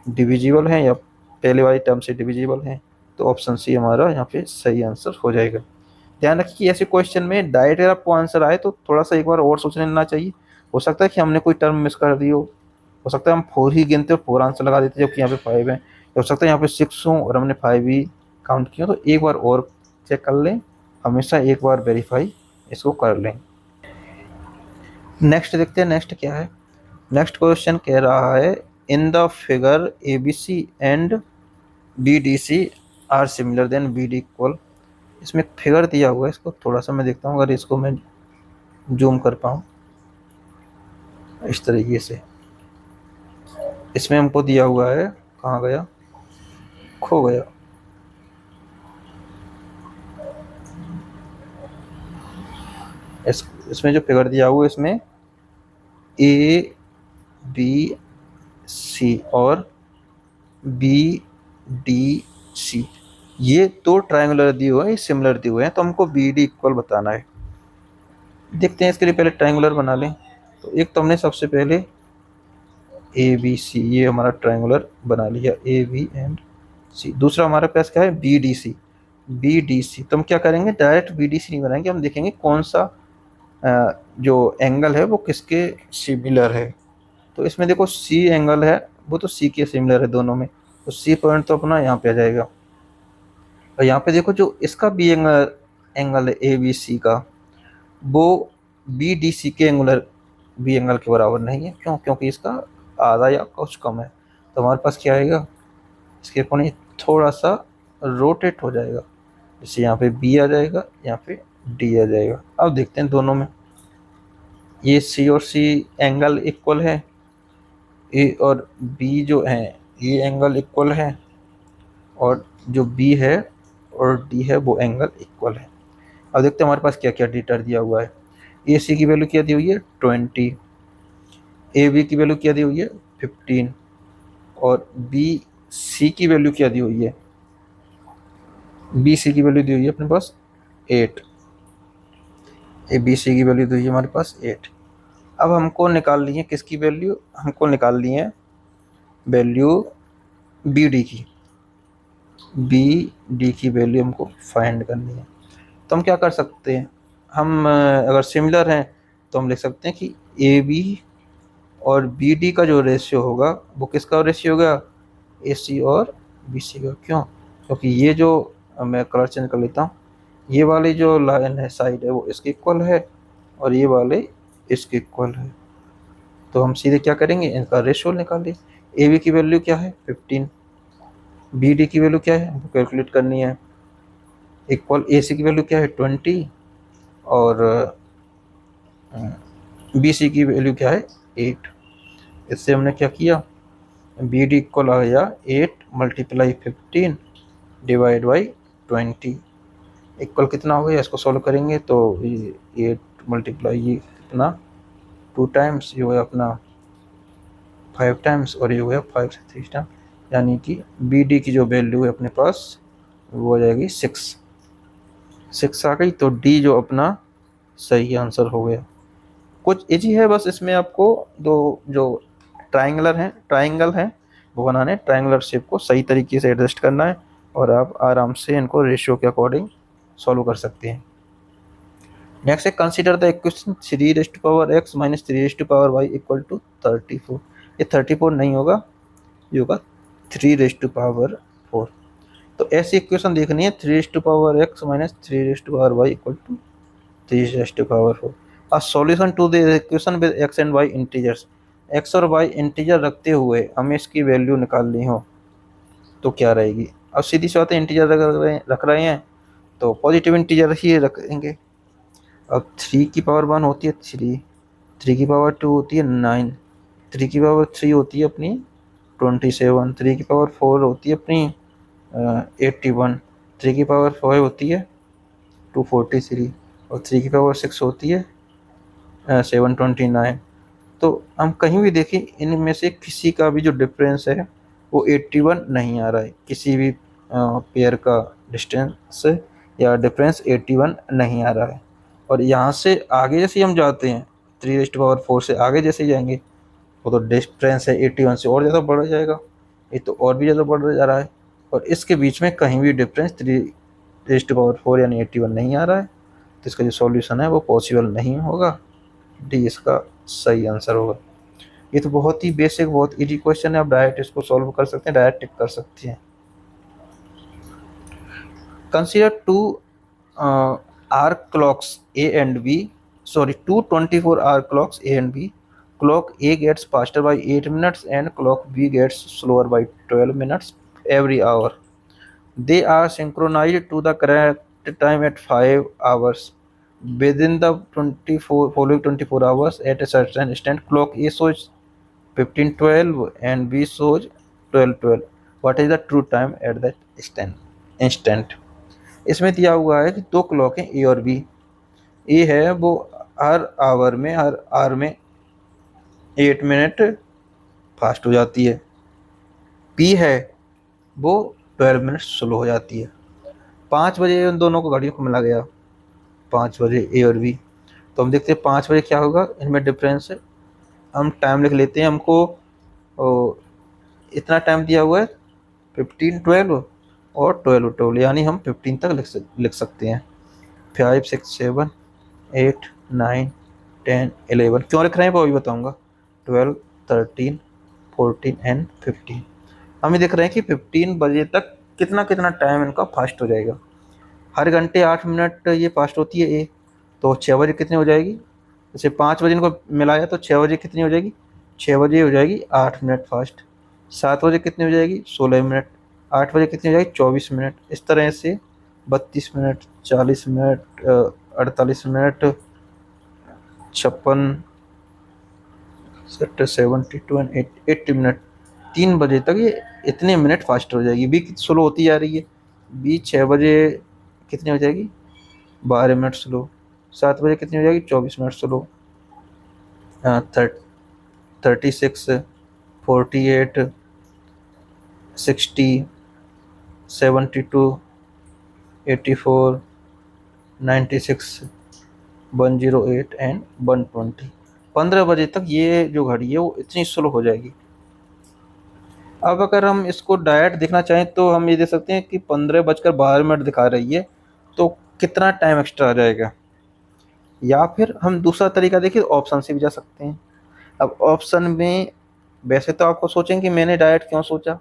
Speaker 1: डिविजिबल हैं या पहले वाली टर्म से डिविजिबल हैं, तो ऑप्शन सी हमारा यहाँ पे सही आंसर हो जाएगा। ध्यान रखिए कि ऐसे क्वेश्चन में डायरेक्ट अगर आपको आंसर आए तो थोड़ा सा एक बार और सोच लेना चाहिए। हो सकता है कि हमने कोई टर्म मिस कर दी हो सकता है हम 4 ही गिनते और 4 आंसर लगा देते जबकि यहाँ पे 5 है, हो सकता है यहाँ पे 6 हो और हमने 5 ही काउंट किया, तो एक बार और चेक कर लें, हमेशा एक बार वेरीफाई इसको कर लें। नेक्स्ट देखते हैं, नेक्स्ट क्या है। नेक्स्ट क्वेश्चन कह रहा है, in the figure ABC and BDC are similar then BD equal. इसमें फिगर दिया हुआ है, इसको थोड़ा सा मैं देखता हूँ अगर इसको मैं जूम कर पाऊँ इस तरीके से। इसमें हमको दिया हुआ है, कहाँ गया, खो गया। इसमें जो फिगर दिया हुआ है इसमें ABC और BDC ये 2 ट्रायंगुलर दिए हुए हैं, सिमिलर दिए हुए हैं, तो हमको BD इक्वल बताना है। देखते हैं, इसके लिए पहले ट्रायंगुलर बना लें। तो एक तो हमने सबसे पहले ABC, ये हमारा ट्रायंगुलर बना लिया, AB एंड C। दूसरा हमारे पास क्या है, BDC। तो हम क्या करेंगे, डायरेक्ट BDC नहीं बनाएंगे, हम देखेंगे कौन सा जो एंगल है वो किसके सिमिलर है। तो इसमें देखो C एंगल है वो तो C के सिमिलर है दोनों में, तो C पॉइंट तो अपना यहाँ पे आ जाएगा। और यहाँ पे देखो जो इसका B एंगल है ABC का, वो बी डी सी के एंगुलर बी एंगल के बराबर नहीं है। क्यों? क्योंकि इसका आधा या कुछ कम है। तो हमारे पास क्या आएगा, इसके अकॉर्डिंग थोड़ा सा रोटेट हो जाएगा। जैसे यहाँ पे बी आ जाएगा, यहाँ पे डी आ जाएगा। अब देखते हैं दोनों में, ये सी और सी एंगल इक्वल है, ए और बी जो है ये एंगल इक्वल है, और जो बी है और डी है वो एंगल इक्वल है। अब देखते हैं हमारे पास क्या क्या डेटा दिया हुआ है। ए सी की वैल्यू क्या दी हुई है 20, ए बी की वैल्यू क्या दी हुई है 15, और बी सी की वैल्यू क्या दी हुई है, बी सी की वैल्यू दी हुई है अपने पास 8, ए बी सी की वैल्यू दी हुई है हमारे पास 8। अब हमको निकालनी है किसकी वैल्यू, हमको निकालनी है वैल्यू बी डी की, बी डी की वैल्यू हमको फाइंड करनी है। तो हम क्या कर सकते हैं, हम अगर सिमिलर हैं तो हम लिख सकते हैं कि ए बी और बी डी का जो रेशियो होगा वो किसका रेशियो होगा, ए सी और बी सी का। क्यों? क्योंकि ये जो मैं कलर चेंज कर लेता हूँ, ये वाली जो लाइन है साइड है वो इसके इक्वल है, और ये वाले इसके इक्वल है। तो हम सीधे क्या करेंगे, इनका रेशियो निकालिए। ए बी की वैल्यू क्या है 15, बी डी की वैल्यू क्या है हमको कैलकुलेट करनी है, इक्वल ए सी की वैल्यू क्या है 20, और बी सी की वैल्यू क्या है 8। इससे हमने क्या किया, बी डी इक्वल आ गया 8 मल्टीप्लाई 15 डिवाइड बाई 20, इक्वल कितना हो गया, इसको सॉल्व करेंगे तो ये 8 मल्टीप्लाई ये कितना 2 टाइम्स, ये हो गया अपना 5 टाइम्स, और ये हो गया 5 से 3 टाइम, यानी कि बी डी की जो वैल्यू है अपने पास वो आ जाएगी 6 आ गई। तो डी जो अपना सही आंसर हो गया। कुछ इजी है बस, इसमें आपको दो जो ट्राइंगल हैं वो बनाने, ट्राइंगुलर शेप को सही तरीके से एडजस्ट करना है, और आप आराम से इनको रेशियो के अकॉर्डिंग सॉल्व कर सकते हैं। नेक्स्ट है consider the equation 3 raise to power x minus 3 raise to power y equal to 34। ये 34 नहीं होगा, ये होगा 3 रेज़ टू पावर 4। तो ऐसी इक्वेशन देखनी है 3 raise to power x minus 3 raise to power y equal to 3 raise to power 4। A solution to the equation with x and y integers, x और y इंटीजर रखते हुए हमें इसकी value निकालनी हो तो क्या रहेगी। अब सीधी सी बात है, इंटीजर रख रहे हैं तो पॉजिटिव इंटीजर ही रखेंगे। अब 3 की पावर 1 होती है 3, 3 की पावर 2 होती है 9, 3 की पावर 3 होती है अपनी 27, 3 की पावर 4 होती है अपनी 81, 3 की पावर 5 होती है 243, और 3 की पावर 6 होती है 729। तो हम कहीं भी देखें इनमें से किसी का भी जो डिफरेंस है वो 81 नहीं आ रहा है, किसी भी पेयर का डिस्टेंस या डिफरेंस 81 नहीं आ रहा है। और यहाँ से आगे जैसे हम जाते हैं 3 रेज़ टू पावर 4 से आगे जैसे जाएंगे वो तो डिफरेंस है 81 से और ज़्यादा बढ़ जाएगा, ये तो और भी ज़्यादा बढ़ जा रहा है। और इसके बीच में कहीं भी डिफरेंस 3 रेज़ टू पावर 4 यानी 81 नहीं आ रहा है, तो इसका जो सॉल्यूशन है वो पॉसिबल नहीं होगा, डी इसका सही आंसर होगा। ये तो बहुत ही बेसिक बहुत इजी क्वेश्चन है, आप डायरेक्ट इसको सॉल्व कर सकते हैं, डायरेक्ट टिक कर सकते हैं। Consider two are clocks A and B, sorry 2 24-hour clocks A and B. Clock A gets faster by 8 minutes and clock B gets slower by 12 minutes every hour. They are synchronized to the correct time at 5 hours. Within the 24 hours at a certain instant, clock A shows 15:12 and B shows 12:12. What is the true time at that instant? इसमें दिया हुआ है कि दो clock हैं ए और B. ए है वो हर आवर में 8 मिनट फास्ट हो जाती है, बी है वो 12 मिनट स्लो हो जाती है। 5 बजे उन दोनों को घड़ियों को मिला गया, 5 बजे ए और बी। तो हम देखते हैं 5 बजे क्या होगा, इनमें डिफरेंस है, हम टाइम लिख लेते हैं। हमको इतना टाइम दिया हुआ है 15 12 और 12 12, यानी हम 15 तक लिख सकते हैं। 5 6 7 8 9 10 11 क्यों लिख रहे हैं वो अभी बताऊँगा। 12 13 14 एंड 15। हम ये देख रहे हैं कि 15 बजे तक कितना कितना टाइम इनका फास्ट हो जाएगा। हर घंटे 8 मिनट ये फास्ट होती है ए, तो 6 बजे कितनी हो जाएगी जैसे 5 बजे इनको मिलाया तो 6 बजे कितनी हो जाएगी, 6 बजे हो जाएगी 8 मिनट फास्ट। 7 बजे कितनी हो जाएगी, 16 मिनट। 8 बजे कितनी हो जाएगी, 24 मिनट। इस तरह से 32 minute, 40 minute, 48 minute, 56, 72 and 80 minute. 3 बजे तक ये इतने मिनट फास्ट हो जाएगी। बी स्लो होती जा रही है। बी 6 बजे कितनी हो जाएगी, 12 मिनट स्लो। 7 बजे कितनी हो जाएगी, 24 मिनट स्लो। 36, 48, 60, 72, 84, 96, 108 एंड 120। 15 बजे तक ये जो घड़ी है वो इतनी स्लो हो जाएगी। अब अगर हम इसको डायरेक्ट देखना चाहें तो हम ये देख सकते हैं कि 15 बजकर 12 मिनट दिखा रही है, तो कितना टाइम एक्स्ट्रा आ जाएगा। या फिर हम दूसरा तरीका देखिए, ऑप्शन से भी जा सकते हैं। अब ऑप्शन में वैसे तो आपको सोचेंगे कि मैंने डायरेक्ट क्यों सोचा,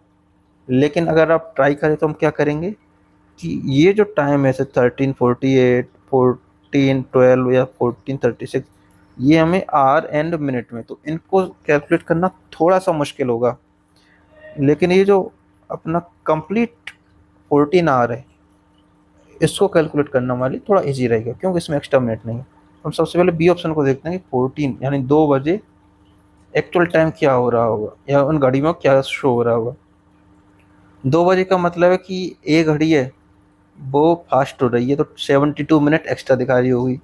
Speaker 1: लेकिन अगर आप ट्राई करें तो हम क्या करेंगे कि ये जो टाइम है, जैसे 13:48, 14:12 या 14:36, ये हमें आर एंड मिनट में, तो इनको कैलकुलेट करना थोड़ा सा मुश्किल होगा। लेकिन ये जो अपना कंप्लीट 14 आवर है, इसको कैलकुलेट करना हमारे लिए थोड़ा इजी रहेगा, क्योंकि इसमें एक्स्ट्रा मिनट नहीं है। हम सबसे पहले बी ऑप्शन को देखते हैं कि 14 यानी 2 बजे एक्चुअल टाइम क्या हो रहा होगा, या उन घड़ी में क्या शो हो रहा होगा। 2 बजे का मतलब है कि एक घड़ी है वो फास्ट हो रही है, तो 72 मिनट एक्स्ट्रा दिखा रही होगी।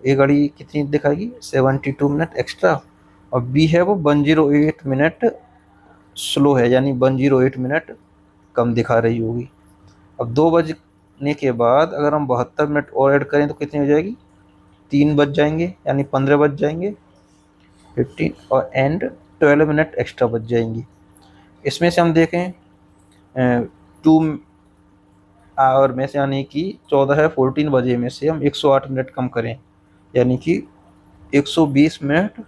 Speaker 1: एक घड़ी कितनी दिखाएगी, 72 मिनट एक्स्ट्रा। और बी है वो 108 मिनट स्लो है, यानी 108 मिनट कम दिखा रही होगी। अब 2 बजने के बाद अगर हम 72 मिनट और ऐड करें तो कितनी हो जाएगी, 3 बज जाएंगे, यानी 15 बज जाएंगे, 15 और एंड 12 मिनट एक्स्ट्रा बच जाएंगी। इसमें से हम देखें 2 आवर में से, यानी कि 14 है, 14 बजे में से हम 108 मिनट कम करें, यानी कि 120 मिनट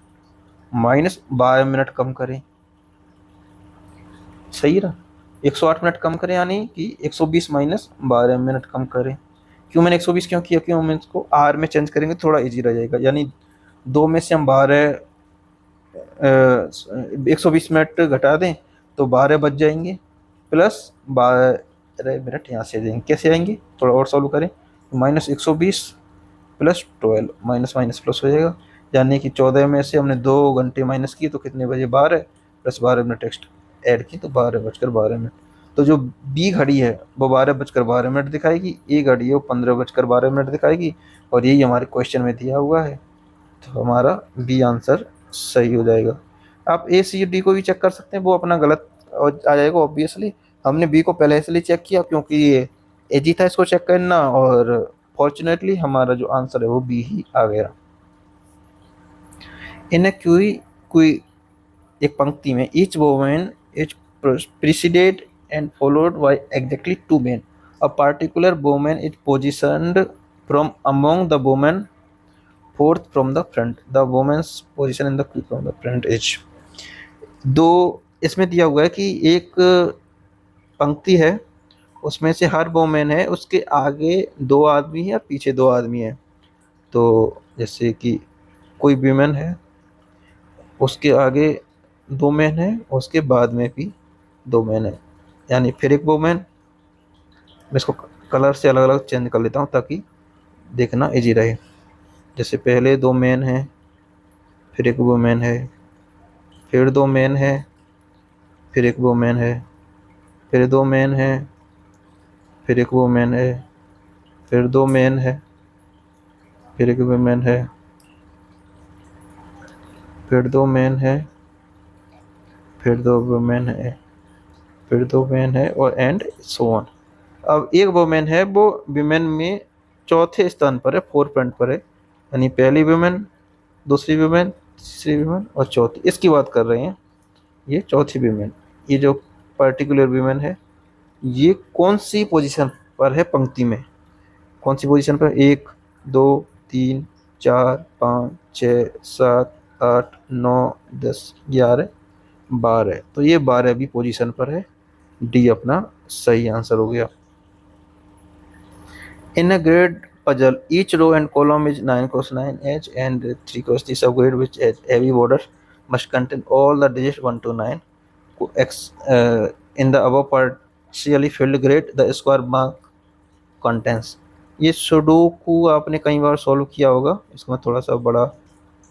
Speaker 1: माइनस 12 मिनट कम करें। सही रहा, 108 मिनट कम करें, यानी कि 120 माइनस 12 मिनट कम करें। क्यों मैंने 120 क्यों किया, क्यों हम इसको आर में चेंज करेंगे थोड़ा इजी रह जाएगा। यानी 2 में से हम 120 मिनट घटा दें तो 12 बच जाएंगे, प्लस 12 मिनट यहाँ से देंगे। कैसे आएंगे, थोड़ा और सॉल्व करें। -120 प्लस 12, माइनस माइनस प्लस हो जाएगा, यानी कि 14 में से हमने 2 घंटे माइनस किए तो कितने बजे, 12, प्लस 12 मिनट एक्स्ट्रा ऐड की तो 12 बजकर 12 मिनट। तो जो बी घड़ी है वो 12 बजकर 12 मिनट दिखाएगी, ए घड़ी है वो 15 बजकर 12 मिनट दिखाएगी, और यही हमारे क्वेश्चन में दिया हुआ है। तो हमारा बी आंसर सही हो जाएगा। आप ए सी डी को भी चेक कर सकते हैं, वो अपना गलत आ जाएगा ऑब्वियसली। हमने बी को पहले इसलिए चेक किया क्योंकि ये एजी था इसको चेक करना, और फॉर्चुनेटली हमारा जो आंसर है वो बी ही आ गया। इन क्यूई कोई एक पंक्ति में each women is preceded and followed by exactly 2 men। A particular women is positioned from among the women fourth from the front. The women's position in the Q from the front is. दो इसमें दिया हुआ है कि एक पंक्ति है, उसमें से हर वोमेन है, उसके आगे 2 आदमी है और पीछे 2 आदमी है। तो जैसे कि कोई वीमेन है, उसके आगे 2 मैन है, उसके बाद में भी 2 मैन है, यानी फिर एक वोमेन। मैं इसको कलर से अलग अलग चेंज कर लेता हूँ ताकि देखना इजी रहे। जैसे पहले 2 मैन हैं, फिर एक वोमेन है, फिर 2 मैन है, फिर एक वोमेन है, फिर 2 मैन है, फिर एक वोमेन है, फिर 2 मैन है, फिर एक वोमेन है, फिर 2 मैन है, फिर 2 वोमेन है, फिर 2 मैन है, और एंड सो ऑन। अब एक वोमेन है वो विमेन में चौथे स्थान पर है, 4 पॉइंट पर है, यानी पहली वुमेन, दूसरी वुमेन, तीसरी वुमेन और चौथी, इसकी बात कर रहे हैं। ये चौथी वुमेन, ये जो पर्टिकुलर वुमेन है, ये कौन सी पोजीशन पर है पंक्ति में, कौन सी पोजीशन पर, 1, 2, 3, 4, 5, 6, 7, 8, 9, 10, 11, 12। तो ये 12वीं पोजीशन पर है। डी अपना सही आंसर हो गया। In a grade puzzle. Each row and column is 9 cross 9 edge and 3 cross 3 subgrid which has heavy border must contain all the digits 1 to 9. In the above partially filled grid, the square mark contains. ये sudoku आपने कई बार solve किया होगा। इसको मैं थोड़ा सा बड़ा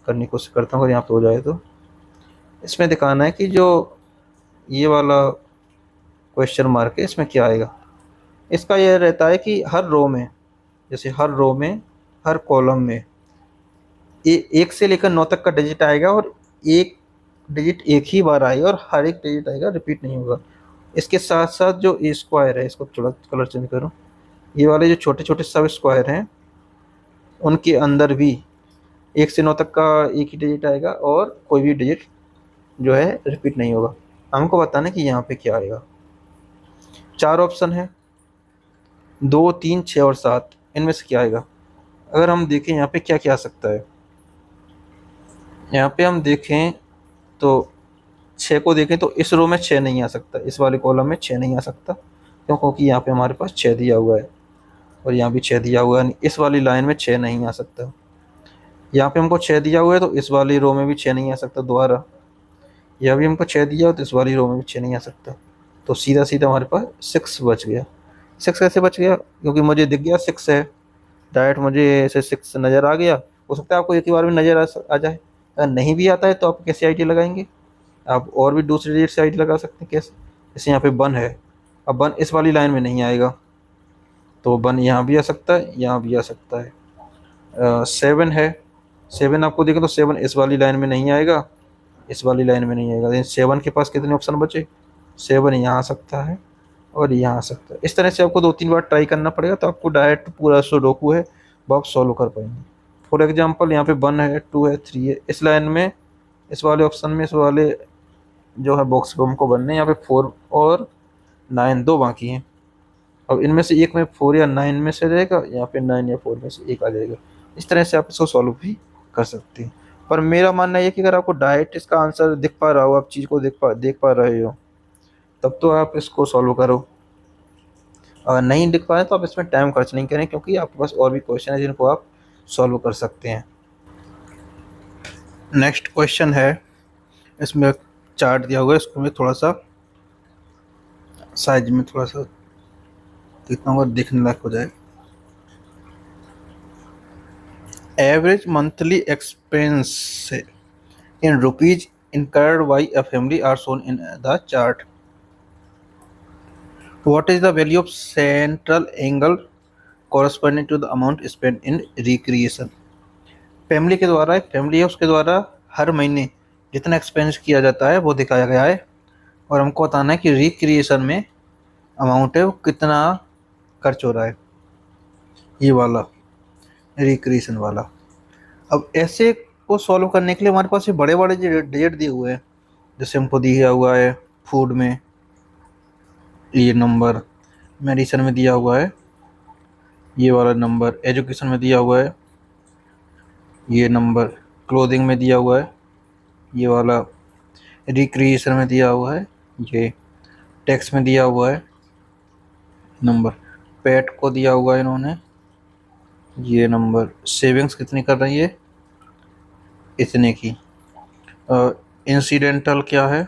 Speaker 1: करने की कोशिश करता हूँ, अगर यहाँ पे हो जाए तो। इसमें दिखाना है कि जो ये वाला क्वेश्चन मार्क है इसमें क्या आएगा। इसका यह रहता है कि हर रो में, जैसे हर रो में, हर कॉलम में एक से लेकर 9 तक का डिजिट आएगा और एक डिजिट एक ही बार आएगा और हर एक डिजिट आएगा, रिपीट नहीं होगा। इसके साथ साथ जो ए स्क्वायर है, इसको थोड़ा कलर चेंज करूँ, ये वाले जो छोटे छोटे सब स्क्वायर हैं उनके अंदर भी 1 से 9 तक का एक ही डिजिट आएगा और कोई भी डिजिट जो है रिपीट नहीं होगा। हमको बताना है कि यहाँ पे क्या आएगा। 4 ऑप्शन है, 2, 3, 6 और 7, इनमें से क्या आएगा। अगर हम देखें यहाँ पे क्या क्या आ सकता है, यहाँ पे हम देखें तो 6 को देखें तो इस रो में 6 नहीं आ सकता, इस वाले कॉलम में 6 नहीं आ सकता, क्योंकि यहाँ पे हमारे पास 6 दिया हुआ है और यहाँ भी 6 दिया हुआ है। इस वाली लाइन में 6 नहीं आ सकता। यहाँ पे हमको 6 दिया हुआ है तो इस वाली रो में भी 6 नहीं आ सकता दोबारा। यह भी हमको 6 दिया हो तो इस वाली रो में भी 6 नहीं आ सकता। तो सीधा सीधा हमारे पास 6 बच गया। 6 कैसे बच गया, क्योंकि मुझे दिख गया 6 है, डायरेक्ट मुझे ऐसे 6 नज़र आ गया। हो सकता है आपको एक ही बार में नज़र आ जाए। अगर नहीं भी आता है तो आप कैसे आईडी लगाएंगे, आप और भी दूसरी डिजिट से आईडी लगा सकते हैं। कैसे, जैसे यहाँ पे 1 है, अब 1 इस वाली लाइन में नहीं आएगा तो 1 यहाँ भी आ सकता है, यहाँ भी आ सकता है। 7 है, 7 आपको देखें तो 7 इस वाली लाइन में नहीं आएगा, इस वाली लाइन में नहीं आएगा। लेकिन 7 के पास कितने ऑप्शन बचे, 7 यहाँ आ सकता है और यहाँ आ सकता है। इस तरह से आपको 2-3 बार ट्राई करना पड़ेगा तो आपको डायरेक्ट पूरा सुडोकू है वो आप सॉल्व कर पाएंगे। फॉर एग्जांपल यहाँ पे 1 है, 2 है, 3 है, इस लाइन में, इस वाले ऑप्शन में, इस वाले जो है बॉक्स पे हमको बनने, यहाँ पे 4 और 9 दो बाकी हैं। अब इनमें से एक में 4 या 9 में से रहेगा, यहाँ पे 9 या 4 में से एक आ जाएगा। इस तरह से आप इसको सॉल्व भी कर सकते हैं। पर मेरा मानना ये है कि अगर आपको डायरेक्ट इसका आंसर दिख पा रहा हो, आप चीज़ को देख पा रहे हो, तब तो आप इसको सॉल्व करो। अगर नहीं दिख पाए तो आप इसमें टाइम खर्च नहीं करें, क्योंकि आपके पास और भी क्वेश्चन है जिनको आप सॉल्व कर सकते हैं। नेक्स्ट क्वेश्चन है, इसमें चार्ट दिया हुआ है, इसको मैं थोड़ा सा साइज में थोड़ा सा देखना होगा, देखने लायक हो जाए। Average monthly expense in rupees incurred by a family are shown in the chart. What is the value of central angle corresponding to the amount spent in recreation? Family के द्वारा, एक फैमिली है उसके द्वारा हर महीने जितना एक्सपेंस किया जाता है वो दिखाया गया है और हमको बताना है कि रिक्रिएशन में अमाउंट है वो कितना खर्च हो रहा है, ये वाला रिक्रिएशन वाला। अब ऐसे को सॉल्व करने के लिए हमारे पास ये बड़े बड़े डिजिट दिए हुए हैं, जैसे हमको दिया हुआ है फूड में ये नंबर, मेडिसिन में दिया हुआ है ये वाला नंबर, एजुकेशन में दिया हुआ है ये नंबर, क्लोथिंग में दिया हुआ है ये वाला, रिक्रिएशन में दिया हुआ है ये, टैक्स में दिया हुआ है नंबर, पेट को दिया हुआ है इन्होंने ये नंबर, सेविंग्स कितनी कर रही है इतने की, इंसिडेंटल क्या है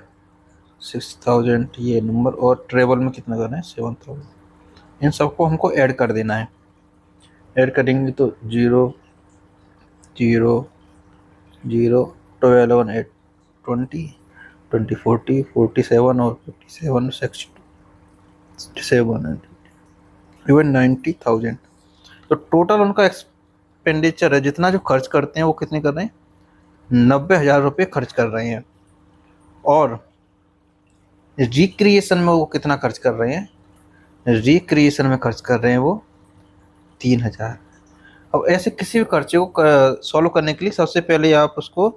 Speaker 1: 6000 ये नंबर, और ट्रेवल में कितना करना है 7000। इन सबको हमको ऐड कर देना है। ऐड करेंगे तो 0 0 0 12 8 20 20 40 47 और 57 67 इवन 90,000। तो टोटल उनका एक्सपेंडिचर है, जितना जो खर्च करते हैं वो कितने कर रहे हैं 90,000 रुपये खर्च कर रहे हैं। और रिक्रिएशन में वो कितना खर्च कर रहे हैं, रिक्रिएशन में खर्च कर रहे हैं वो 3,000। अब ऐसे किसी भी खर्चे को सॉल्व करने के लिए सबसे पहले आप उसको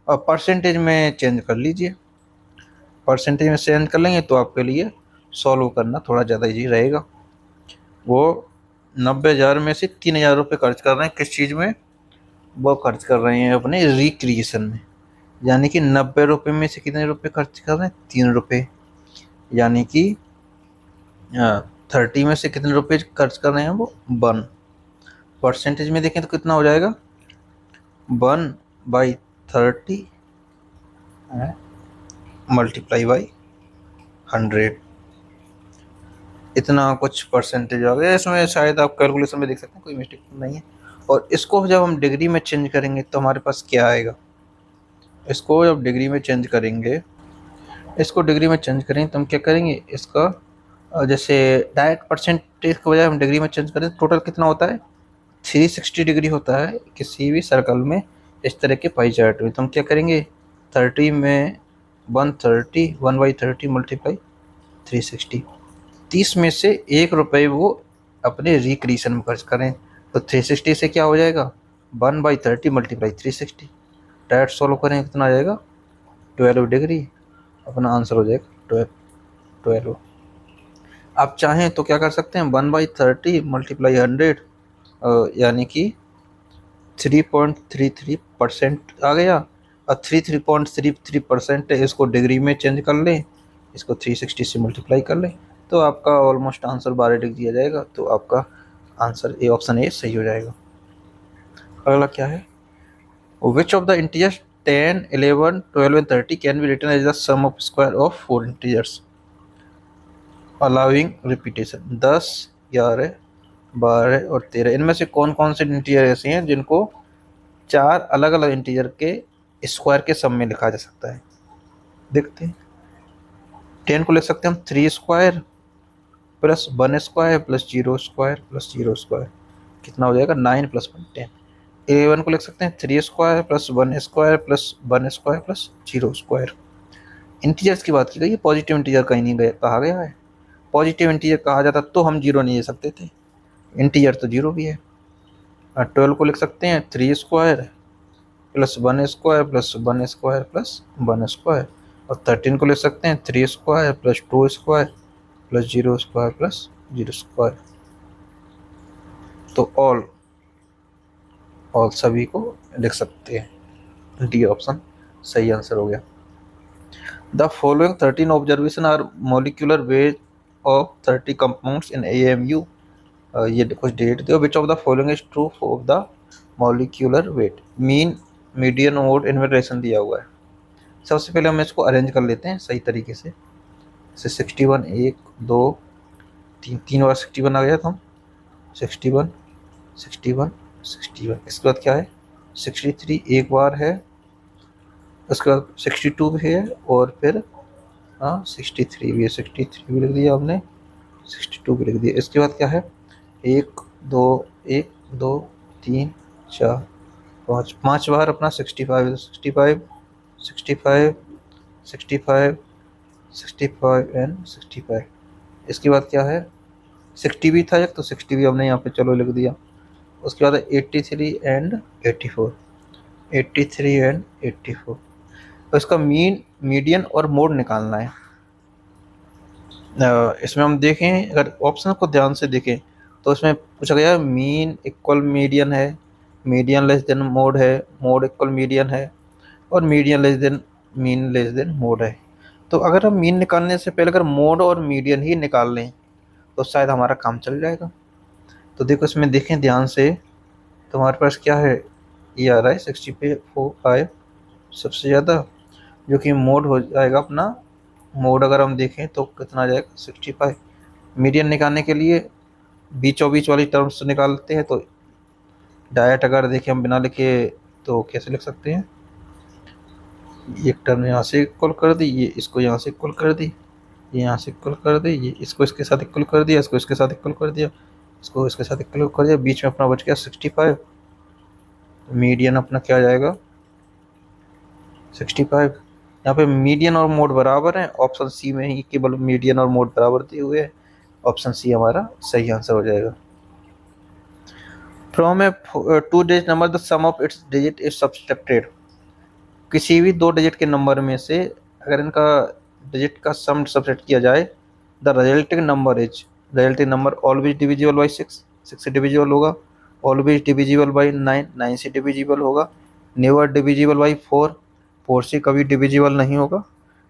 Speaker 1: परसेंटेज में चेंज कर लीजिए। परसेंटेज में चेंज कर लेंगे तो आपके लिए सॉल्व करना थोड़ा ज़्यादा इजी रहेगा। वो 90,000 में से 3,000 रुपये खर्च कर रहे हैं किस चीज़ में, वो खर्च कर रहे हैं अपने रिक्रिएशन में। यानी कि 90 रुपये में से कितने रुपये खर्च कर रहे हैं 3 रुपये, यानी कि 30 में से कितने रुपये खर्च कर रहे हैं वो 1 परसेंटेज में देखें तो कितना हो जाएगा 1/30 मल्टीप्लाई बाई 100, इतना कुछ परसेंटेज आ गया। इसमें शायद आप कैलकुलेशन में देख सकते हैं, कोई मिस्टेक नहीं है। और इसको जब हम डिग्री में चेंज करेंगे तो हमारे पास क्या आएगा, इसको जब डिग्री में चेंज करेंगे, इसको डिग्री में चेंज करेंगे तो हम क्या करेंगे, इसका जैसे डायरेक्ट परसेंटेज के बजाय हम डिग्री में चेंज करें, टोटल कितना होता है 360 डिग्री होता है किसी भी सर्कल में इस तरह के पाई चार्ट में। तो हम क्या करेंगे 30 में 130 1/30 मल्टीप्लाई 360, 30 में से ₹1 वो अपने रिक्रिएशन में खर्च करें। तो 360 से क्या हो जाएगा 1/30 मल्टीप्लाई 360, डायरेक्ट सॉल्व करें कितना आ जाएगा 12 डिग्री, अपना आंसर हो जाएगा 12। आप चाहें तो क्या कर सकते हैं 1/30 मल्टीप्लाई 100 यानी कि 3.33% आ गया, और 3.33% है, इसको डिग्री में चेंज कर लें, इसको 360 से मल्टीप्लाई कर लें तो आपका ऑलमोस्ट आंसर 12 डिग्री आ जाएगा। तो आपका आंसर ए, ऑप्शन ए सही हो जाएगा। अगला क्या है, which of the integers 10 11 12 and 30 can be written as the sum of square of 4 integers allowing repetition. 10 11 12 और 13 इनमें से कौन कौन से इंटीजर ऐसे हैं जिनको 4 अलग अलग इंटीजर के स्क्वायर के सम में लिखा जा सकता है। देखते हैं 10 को लिख सकते हैं हम 3 square plus 1 square plus 0 square plus 0 square, कितना हो जाएगा 9 + 1 10। 11 को लिख सकते हैं 3 square plus 1 square plus 1 square plus 0 square. Integers की बात की गई है, पॉजिटिव इंटीजर कहीं नहीं गया कहा गया है। पॉजिटिव इंटीजर कहा जाता तो हम 0 नहीं ले सकते थे, इंटीजर तो 0 भी है। 12 को लिख सकते हैं 3 square plus 1 square plus 1 square plus 1 square, और 13 को लिख सकते हैं 3 square plus 2 square plus 0 square plus 0 square. तो ऑल सभी को लिख सकते हैं, डी ऑप्शन सही आंसर हो गया। The following 13 observation are molecular weight of 30 compounds in AMU। ये कुछ डेट दो, which of the following is true of the molecular weight, mean median mode इन्वर्टेशन दिया हुआ है। सबसे पहले हम इसको अरेंज कर लेते हैं सही तरीके से। जैसे 61 1 2 3 बार 61 आ गया तो हम 61 61 61, इसके बाद क्या है 63 एक बार है, उसके बाद 62 भी है, और फिर 63 भी है, 63 भी लिख दिया हमने, 62 भी लिख दिया। इसके बाद क्या है 1 2 1 2 3 4 5, 5 बार अपना 65 65 65 65 65 एंड 65। इसके बाद क्या है 60 भी था एक, तो 60 भी हमने यहाँ पे चलो लिख दिया। उसके बाद 83 एंड 84, 83 एंड 84। तो इसका मीन मीडियन और मोड निकालना है। इसमें हम देखें, अगर ऑप्शन को ध्यान से देखें तो इसमें पूछा गया मीन इक्वल मीडियन है, मीडियन लेस देन मोड है, मोड इक्वल मीडियन है, और median less than mean less than mode है। तो अगर हम मीन निकालने से पहले अगर मोड और मीडियन ही निकाल लें तो शायद हमारा काम चल जाएगा। तो देखो इसमें देखें ध्यान से, तो हमारे पास क्या है ये आ रहा है 65 सबसे ज़्यादा, जो कि मोड हो जाएगा अपना। मोड अगर हम देखें तो कितना आ जाएगा 65। मीडियन निकालने के लिए बीचों बीच वाली टर्म्स निकालते हैं, तो डायरेक्ट अगर देखें हम बिना लिखे तो कैसे लिख सकते हैं, एक टर्म यहाँ से इक्वल कर दी, ये इसको यहाँ से इक्वल कर दी, ये यहाँ से इक्वल कर दी, ये इसको इसके साथ इक्वल कर दिया, इसको इसके साथ इक्वल कर दिया, इसको इसके साथ इक्वल कर दिया, बीच में अपना बच गया 65। मीडियन अपना क्या आ जाएगा 65। यहाँ पे मीडियन और मोड बराबर हैं, ऑप्शन सी में ही केवल मीडियन और मोड बराबर दिए हुए हैं, ऑप्शन सी हमारा सही आंसर हो जाएगा। From a 2 digit number the sum of its digit is subtracted. किसी भी 2 डिजिट के नंबर में से अगर इनका डिजिट का सम सब्ट्रैक्ट किया जाए, the resulting number always divisible by 6, 6 से डिविजिबल होगा, ऑलवेज डिविजिबल बाई 9, 9 से डिविजिबल होगा, नेवर डिविजिबल बाई 4, 4 से कभी डिविजिबल नहीं होगा,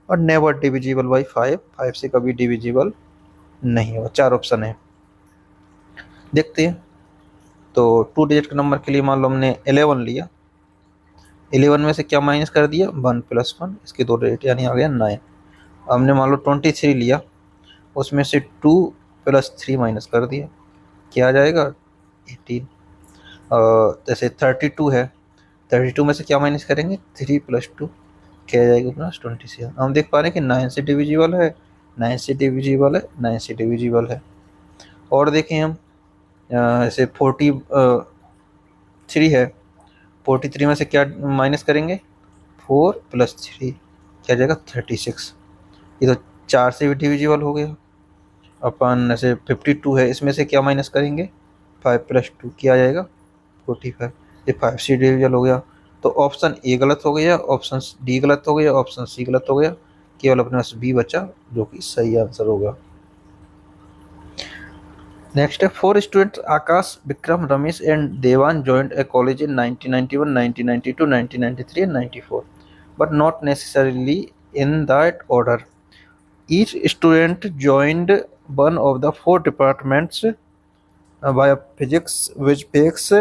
Speaker 1: और नेवर डिविजिबल बाई 5, 5 से कभी डिविजिबल नहीं होगा। 4 ऑप्शन है, देखते हैं। तो 2 डिजिट के नंबर के लिए मान लो हमने 11 लिया, 11 में से क्या माइनस कर दिया, 1 + 1, इसके 2 डिजिट यानी आ गया 9। हमने मान लो 23 लिया, उसमें से 2 + 3 माइनस कर दिया, क्या आ जाएगा 18। जैसे 32 है, 32 में से क्या माइनस करेंगे, 3 + 2, क्या आ जाएगा अपना 27। हम देख पा रहे हैं कि 9 से डिविजिबल है, 9 से डिविजिबल है, 9 से डिविजिबल है। और देखें हम ऐसे 43 है, 43 में से क्या माइनस करेंगे, 4 + 3, क्या आ जाएगा 36। ये तो 4 से भी डिविजिबल हो गया। अपन ऐसे 52 है, इसमें से क्या माइनस करेंगे, 5 + 2, क्या आ जाएगा 45। ये 5 से डिविजिबल हो गया। तो ऑप्शन ए गलत हो गया, ऑप्शन डी गलत हो गया, ऑप्शन सी गलत हो गया, केवल अपने पास बी बचा जो कि सही आंसर होगा। नेक्स्ट है 4 students Akash, Vikram, Ramesh and देवान joined a college in 1991, 1992, 1993 and 94, but not necessarily in that order. Each student joined one of the 4 departments via physics, physics,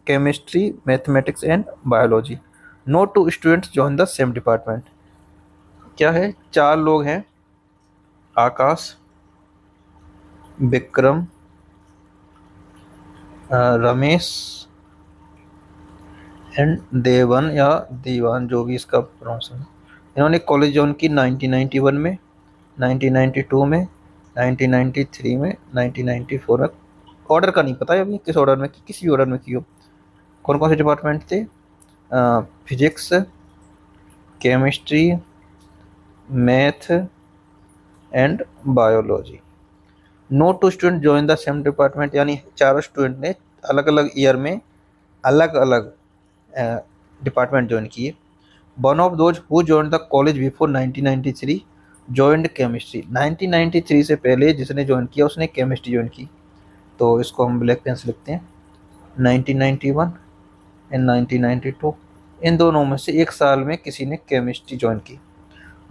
Speaker 1: chemistry, mathematics and biology. No two students joined the same department. क्या है, 4 लोग हैं, आकाश, Vikram, Ramesh and देवन या दीवान, जो भी इसका pronounce है। इन्होंने कॉलेज ज्वाइन की 1991 में, 1992 में, 1993 में, 1994 में। ऑर्डर का नहीं पता है अभी किस ऑर्डर में, किसी भी ऑर्डर में की हो। कौन कौन से डिपार्टमेंट थे, physics, chemistry, math and biology. No two student join the same department, यानी चारों स्टूडेंट ने अलग अलग ईयर में अलग अलग डिपार्टमेंट ज्वाइन किए। One of those who joined the college before 1993 joined chemistry. 1993 से पहले जिसने ज्वाइन किया उसने केमिस्ट्री ज्वाइन की, तो इसको हम ब्लैक पेन से लिखते हैं। 1991 एंड 1992, इन दोनों में से एक साल में किसी ने केमिस्ट्री ज्वाइन की।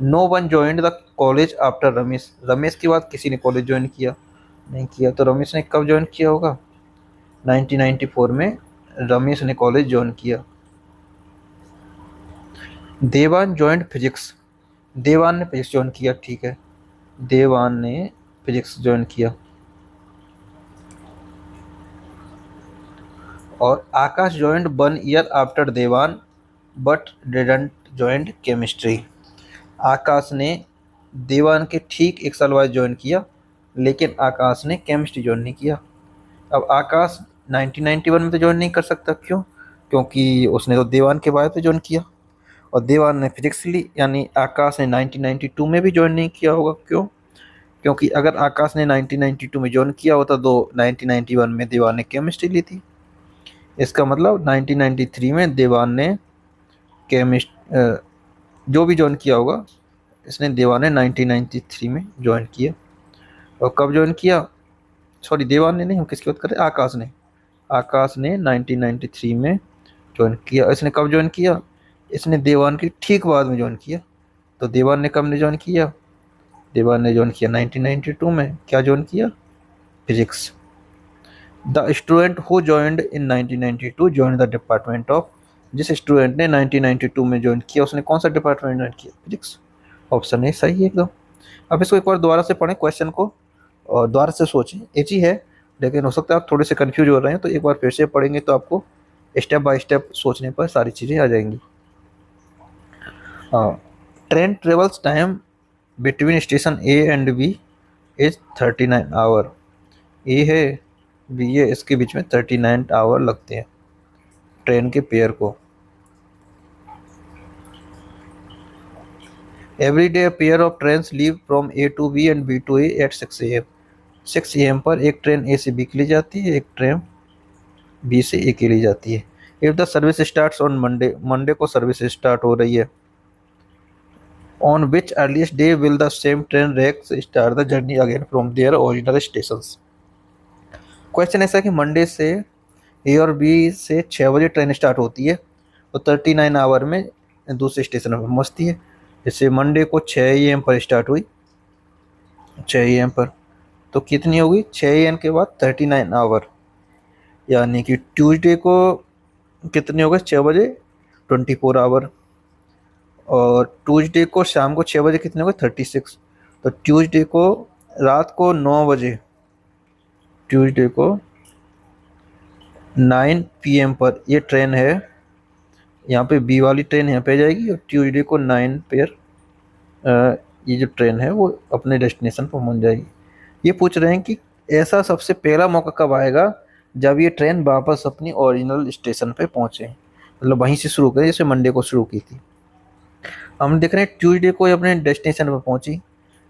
Speaker 1: No one joined the college after Ramesh, Ramesh के बाद किसी ने कॉलेज ज्वाइन किया नहीं किया, तो रमेश ने कब ज्वाइन किया होगा, 1994 में रमेश ने कॉलेज ज्वाइन किया। देवान जॉइंट फिजिक्स, देवान ने फिजिक्स ज्वाइन किया, ठीक है, देवान ने फिजिक्स ज्वाइन किया। और आकाश जॉइंट 1 ईयर आफ्टर देवान बट डिडंट जॉइंट केमिस्ट्री। आकाश ने देवान के ठीक 1 साल बाद ज्वाइन किया, लेकिन आकाश ने केमिस्ट्री ज्वाइन नहीं किया। अब आकाश 1991 में तो ज्वाइन नहीं कर सकता, क्यों, क्योंकि उसने तो देवान के बाद तो ज्वाइन किया, और देवान ने फिजिक्स ली, यानी आकाश ने 1992 में भी ज्वाइन नहीं किया होगा, क्यों, क्योंकि अगर आकाश ने 1992 में ज्वाइन किया होता तो 1991 में देवान ने केमिस्ट्री ली थी। इसका मतलब 1993 में देवान ने केमिस्ट जो भी ज्वाइन किया होगा, इसने देवान ने 1993 में ज्वाइन किया। और कब ज्वाइन किया, सॉरी देवान ने नहीं, हम किसकी बात कर रहे हैं, आकाश ने। आकाश ने 1993 में ज्वाइन किया। इसने कब ज्वाइन किया, इसने देवान के ठीक बाद में ज्वाइन किया। तो देवान ने कब ज्वाइन किया, देवान ने ज्वाइन किया 1992 में, क्या ज्वाइन किया, physics. The student who joined in 1992 joined the department of, जिस स्टूडेंट ने 1992 में ज्वाइन किया उसने कौन सा डिपार्टमेंट ज्वाइन किया, फिजिक्स। ऑप्शन ए सही है एकदम। अब इसको एक बार दोबारा से पढ़ें क्वेश्चन को, और दोबारा से सोचें, एक ही है लेकिन हो सकता है आप थोड़े से कंफ्यूज हो रहे हैं, तो एक बार फिर से पढ़ेंगे तो आपको स्टेप बाय स्टेप सोचने पर सारी चीज़ें आ जाएंगी। Train travels time between station A and B is 39 hour. A है, बी है, इसके बीच में 39 आवर लगते हैं ट्रेन के पेयर को। Every day pair of train leave from A to B and B to A at 6 AM। 6 AM पर एक ट्रेन ए से बी के लिए जाती है, एक ट्रेन बी से ए के लिए जाती है। If the service starts on Monday, Monday को सर्विस स्टार्ट हो रही है। On which earliest day will the same train racks start the journey again from their original stations. Question ऐसा है कि मंडे से ए और बी से 6 बजे ट्रेन स्टार्ट होती है, तो 39 आवर में दूसरे स्टेशन पर पहुँचती है। जैसे मंडे को 6 AM पर स्टार्ट हुई, 6 AM पर, तो कितनी होगी, 6 AM के बाद 39 आवर, यानी कि ट्यूसडे को कितने हो गए, 6 बजे, 24 आवर। और ट्यूसडे को शाम को 6 बजे कितने हो गए, 36। तो ट्यूसडे को रात को 9 बजे, ट्यूसडे को 9 PM पर ये ट्रेन है, यहाँ पे बी वाली ट्रेन यहाँ पे आ जाएगी, और ट्यूसडे को 9 पर ये जो ट्रेन है वो अपने डेस्टिनेशन पर पहुंच जाएगी। ये पूछ रहे हैं कि ऐसा सबसे पहला मौका कब आएगा जब ये ट्रेन वापस अपनी ओरिजिनल स्टेशन पे पहुंचे, मतलब वहीं से शुरू करें जैसे मंडे को शुरू की थी। हम देख रहे हैं ट्यूसडे को ये अपने डेस्टिनेशन पर पहुंची।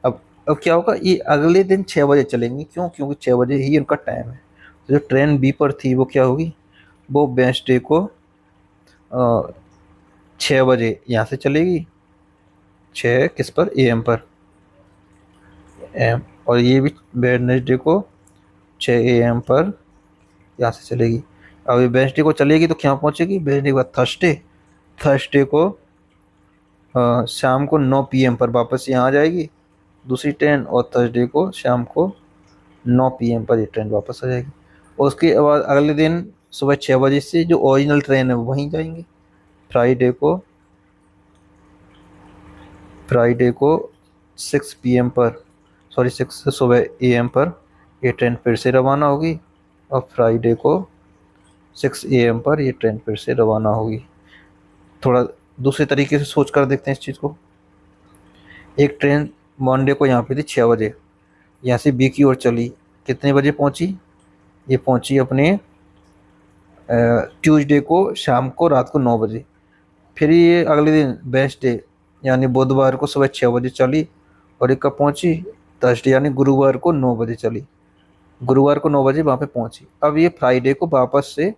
Speaker 1: अब क्या होगा, ये अगले दिन 6 बजे चलेंगी, क्यों, क्योंकि 6 बजे ही उनका टाइम है। तो जो ट्रेन बी पर थी वो क्या होगी, वो वेंसडे को 6 बजे यहाँ से चलेगी, 6 किस पर, AM पर, AM। और ये भी वेडनेसडे को 6 AM पर यहाँ से चलेगी। अब ये वेडनेसडे को चलेगी तो क्या पहुँचेगी, वेडनेसडे के बाद थर्सडे, थर्सडे को शाम को 9 PM पर वापस यहाँ आ जाएगी दूसरी ट्रेन, और थर्सडे को शाम को 9 PM पर ये ट्रेन वापस आ जाएगी। और उसके बाद अगले दिन सुबह 6 बजे से जो ओरिजिनल ट्रेन है वो वहीं जाएंगे। फ्राइडे को 6 PM पर, सॉरी 6 सुबह AM पर ये ट्रेन फिर से रवाना होगी, और फ्राइडे को 6 AM पर ये ट्रेन फिर से रवाना होगी। थोड़ा दूसरे तरीके से सोच कर देखते हैं इस चीज़ को। एक ट्रेन मंडे को यहाँ पे थी 6 बजे, यहाँ से बी की ओर चली, कितने बजे पहुँची, ये पहुँची अपने ट्यूसडे को शाम को रात को 9 बजे। फिर ये अगले दिन वेडनेसडे यानी बुधवार को सुबह 6 बजे चली, और ये कब पहुँची, थर्सडे यानी गुरुवार को 9 बजे चली, गुरुवार को 9 बजे वहाँ पे पहुँची। अब ये फ्राइडे को वापस से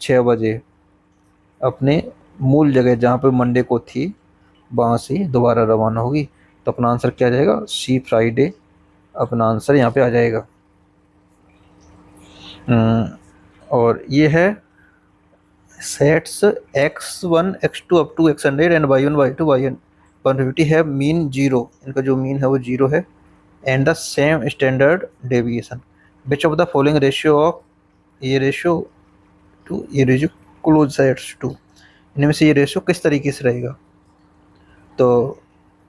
Speaker 1: 6 बजे अपने मूल जगह जहाँ पे मंडे को थी वहाँ से दोबारा रवाना होगी। तो अपना आंसर क्या आ जाएगा, सी फ्राइडे अपना आंसर यहाँ पे आ जाएगा। और ये है sets x1 x2 up to x100 and y1 y2 yn 150 है मीन 0, इनका जो मीन है वो 0 है, and the same standard deviation which of the following ratio of ये रेशियो टू ये रेशियो क्लोज सेट्स टू, इनमें से ये रेशियो किस तरीके से रहेगा। तो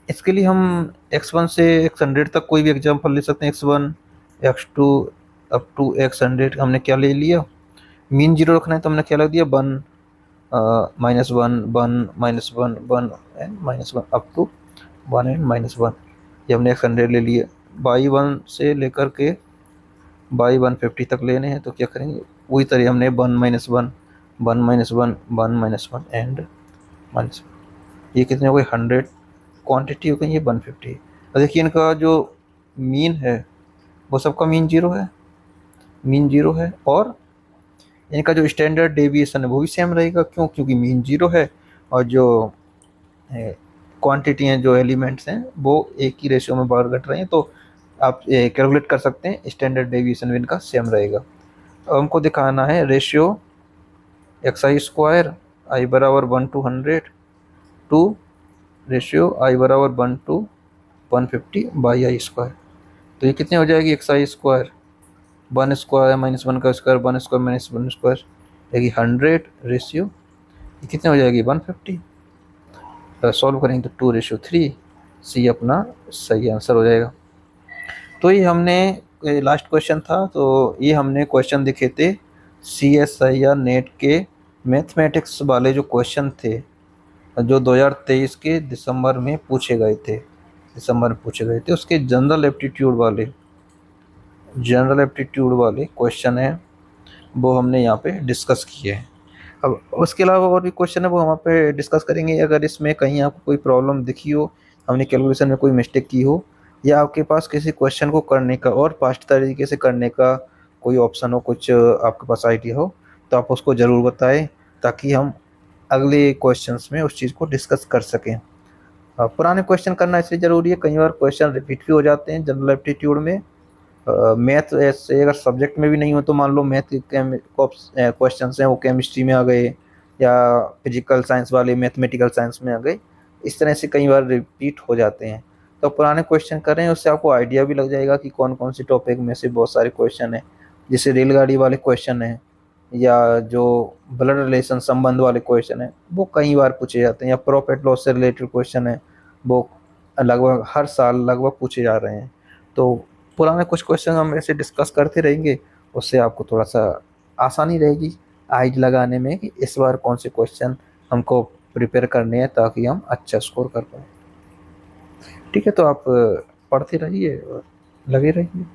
Speaker 1: इसके लिए हम x1 से x100 तक कोई भी एग्जांपल ले सकते हैं। x1 x2 up to x100 हमने क्या ले लिया, मीन 0 रखना है तो हमने क्या लग दिया, 1 -1 1 -1 1 एंड -1 अप टू 1 एंड -1, ये हमने x100 ले लिया। y1 से लेकर के y150 तक लेने हैं तो क्या करेंगे, वही तरह हमने 1 -1 1 -1 1 -1 एंड -1, ये कितने हो गए 100, क्वांटिटी हो गई ये 150। और देखिए इनका जो मीन है वो सबका मीन 0 है, मीन 0 है, और इनका जो स्टैंडर्ड डेविएशन है वो भी सेम रहेगा, क्यों, क्योंकि मीन 0 है, और जो क्वांटिटी हैं जो एलिमेंट्स हैं वो एक ही रेशियो में बाहर घट रहे हैं, तो आप कैलकुलेट कर सकते हैं स्टैंडर्ड डेविएशन भी इनका सेम रहेगा। अब हमको दिखाना है रेशियो xi² i बराबर 1 to 100 टू रेशियो i बराबर 1 to 150 बाई i²। तो ये कितने हो जाएगी, xi² 1 स्क्वायर -1 का स्क्वायर 1 स्क्वायर -1 स्क्वायर यानी 100 रेशियो कितने हो जाएगी 150। सॉल्व करेंगे तो 2:3, सी अपना सही आंसर हो जाएगा। तो ये हमने लास्ट क्वेश्चन था, तो ये हमने क्वेश्चन देखे थे CSIR नेट के मैथमेटिक्स वाले जो क्वेश्चन थे जो 2023 के दिसंबर में पूछे गए थे, उसके जनरल एप्टीट्यूड वाले क्वेश्चन हैं वो हमने यहाँ पे डिस्कस किए हैं। अब उसके अलावा और भी क्वेश्चन है वो हम यहाँ पे डिस्कस करेंगे। अगर इसमें कहीं आपको कोई प्रॉब्लम दिखी हो, हमने कैलकुलेशन में कोई मिस्टेक की हो, या आपके पास किसी क्वेश्चन को करने का और फास्ट तरीके से करने का कोई ऑप्शन हो, कुछ आपके पास आइडिया हो, तो आप उसको ज़रूर बताएं ताकि हम अगले क्वेश्चंस में उस चीज़ को डिस्कस कर सकें। पुराने क्वेश्चन करना इसलिए ज़रूरी है, कई बार क्वेश्चन रिपीट भी हो जाते हैं जनरल एप्टीट्यूड में। मैथ ऐसे अगर सब्जेक्ट में भी नहीं हो तो मान लो मैथ के क्वेश्चन हैं वो केमिस्ट्री में आ गए, या फिजिकल साइंस वाले मैथमेटिकल साइंस में आ गए, इस तरह से कई बार रिपीट हो जाते हैं। तो पुराने क्वेश्चन कर रहे हैं उससे आपको आइडिया भी लग जाएगा कि कौन कौन से टॉपिक में से बहुत सारे क्वेश्चन हैं, जैसे रेलगाड़ी वाले क्वेश्चन हैं या जो ब्लड रिलेशन संबंध वाले क्वेश्चन है वो कई बार पूछे जाते हैं, या प्रॉफिट लॉस से रिलेटेड क्वेश्चन है वो लगभग हर साल लगभग पूछे जा रहे हैं। तो पुराने कुछ क्वेश्चन हम ऐसे डिस्कस करते रहेंगे, उससे आपको थोड़ा सा आसानी रहेगी आइज लगाने में कि इस बार कौन से क्वेश्चन हमको प्रिपेयर करने हैं ताकि हम अच्छा स्कोर कर पाए। ठीक है, तो आप पढ़ते रहिए और लगे रहिए।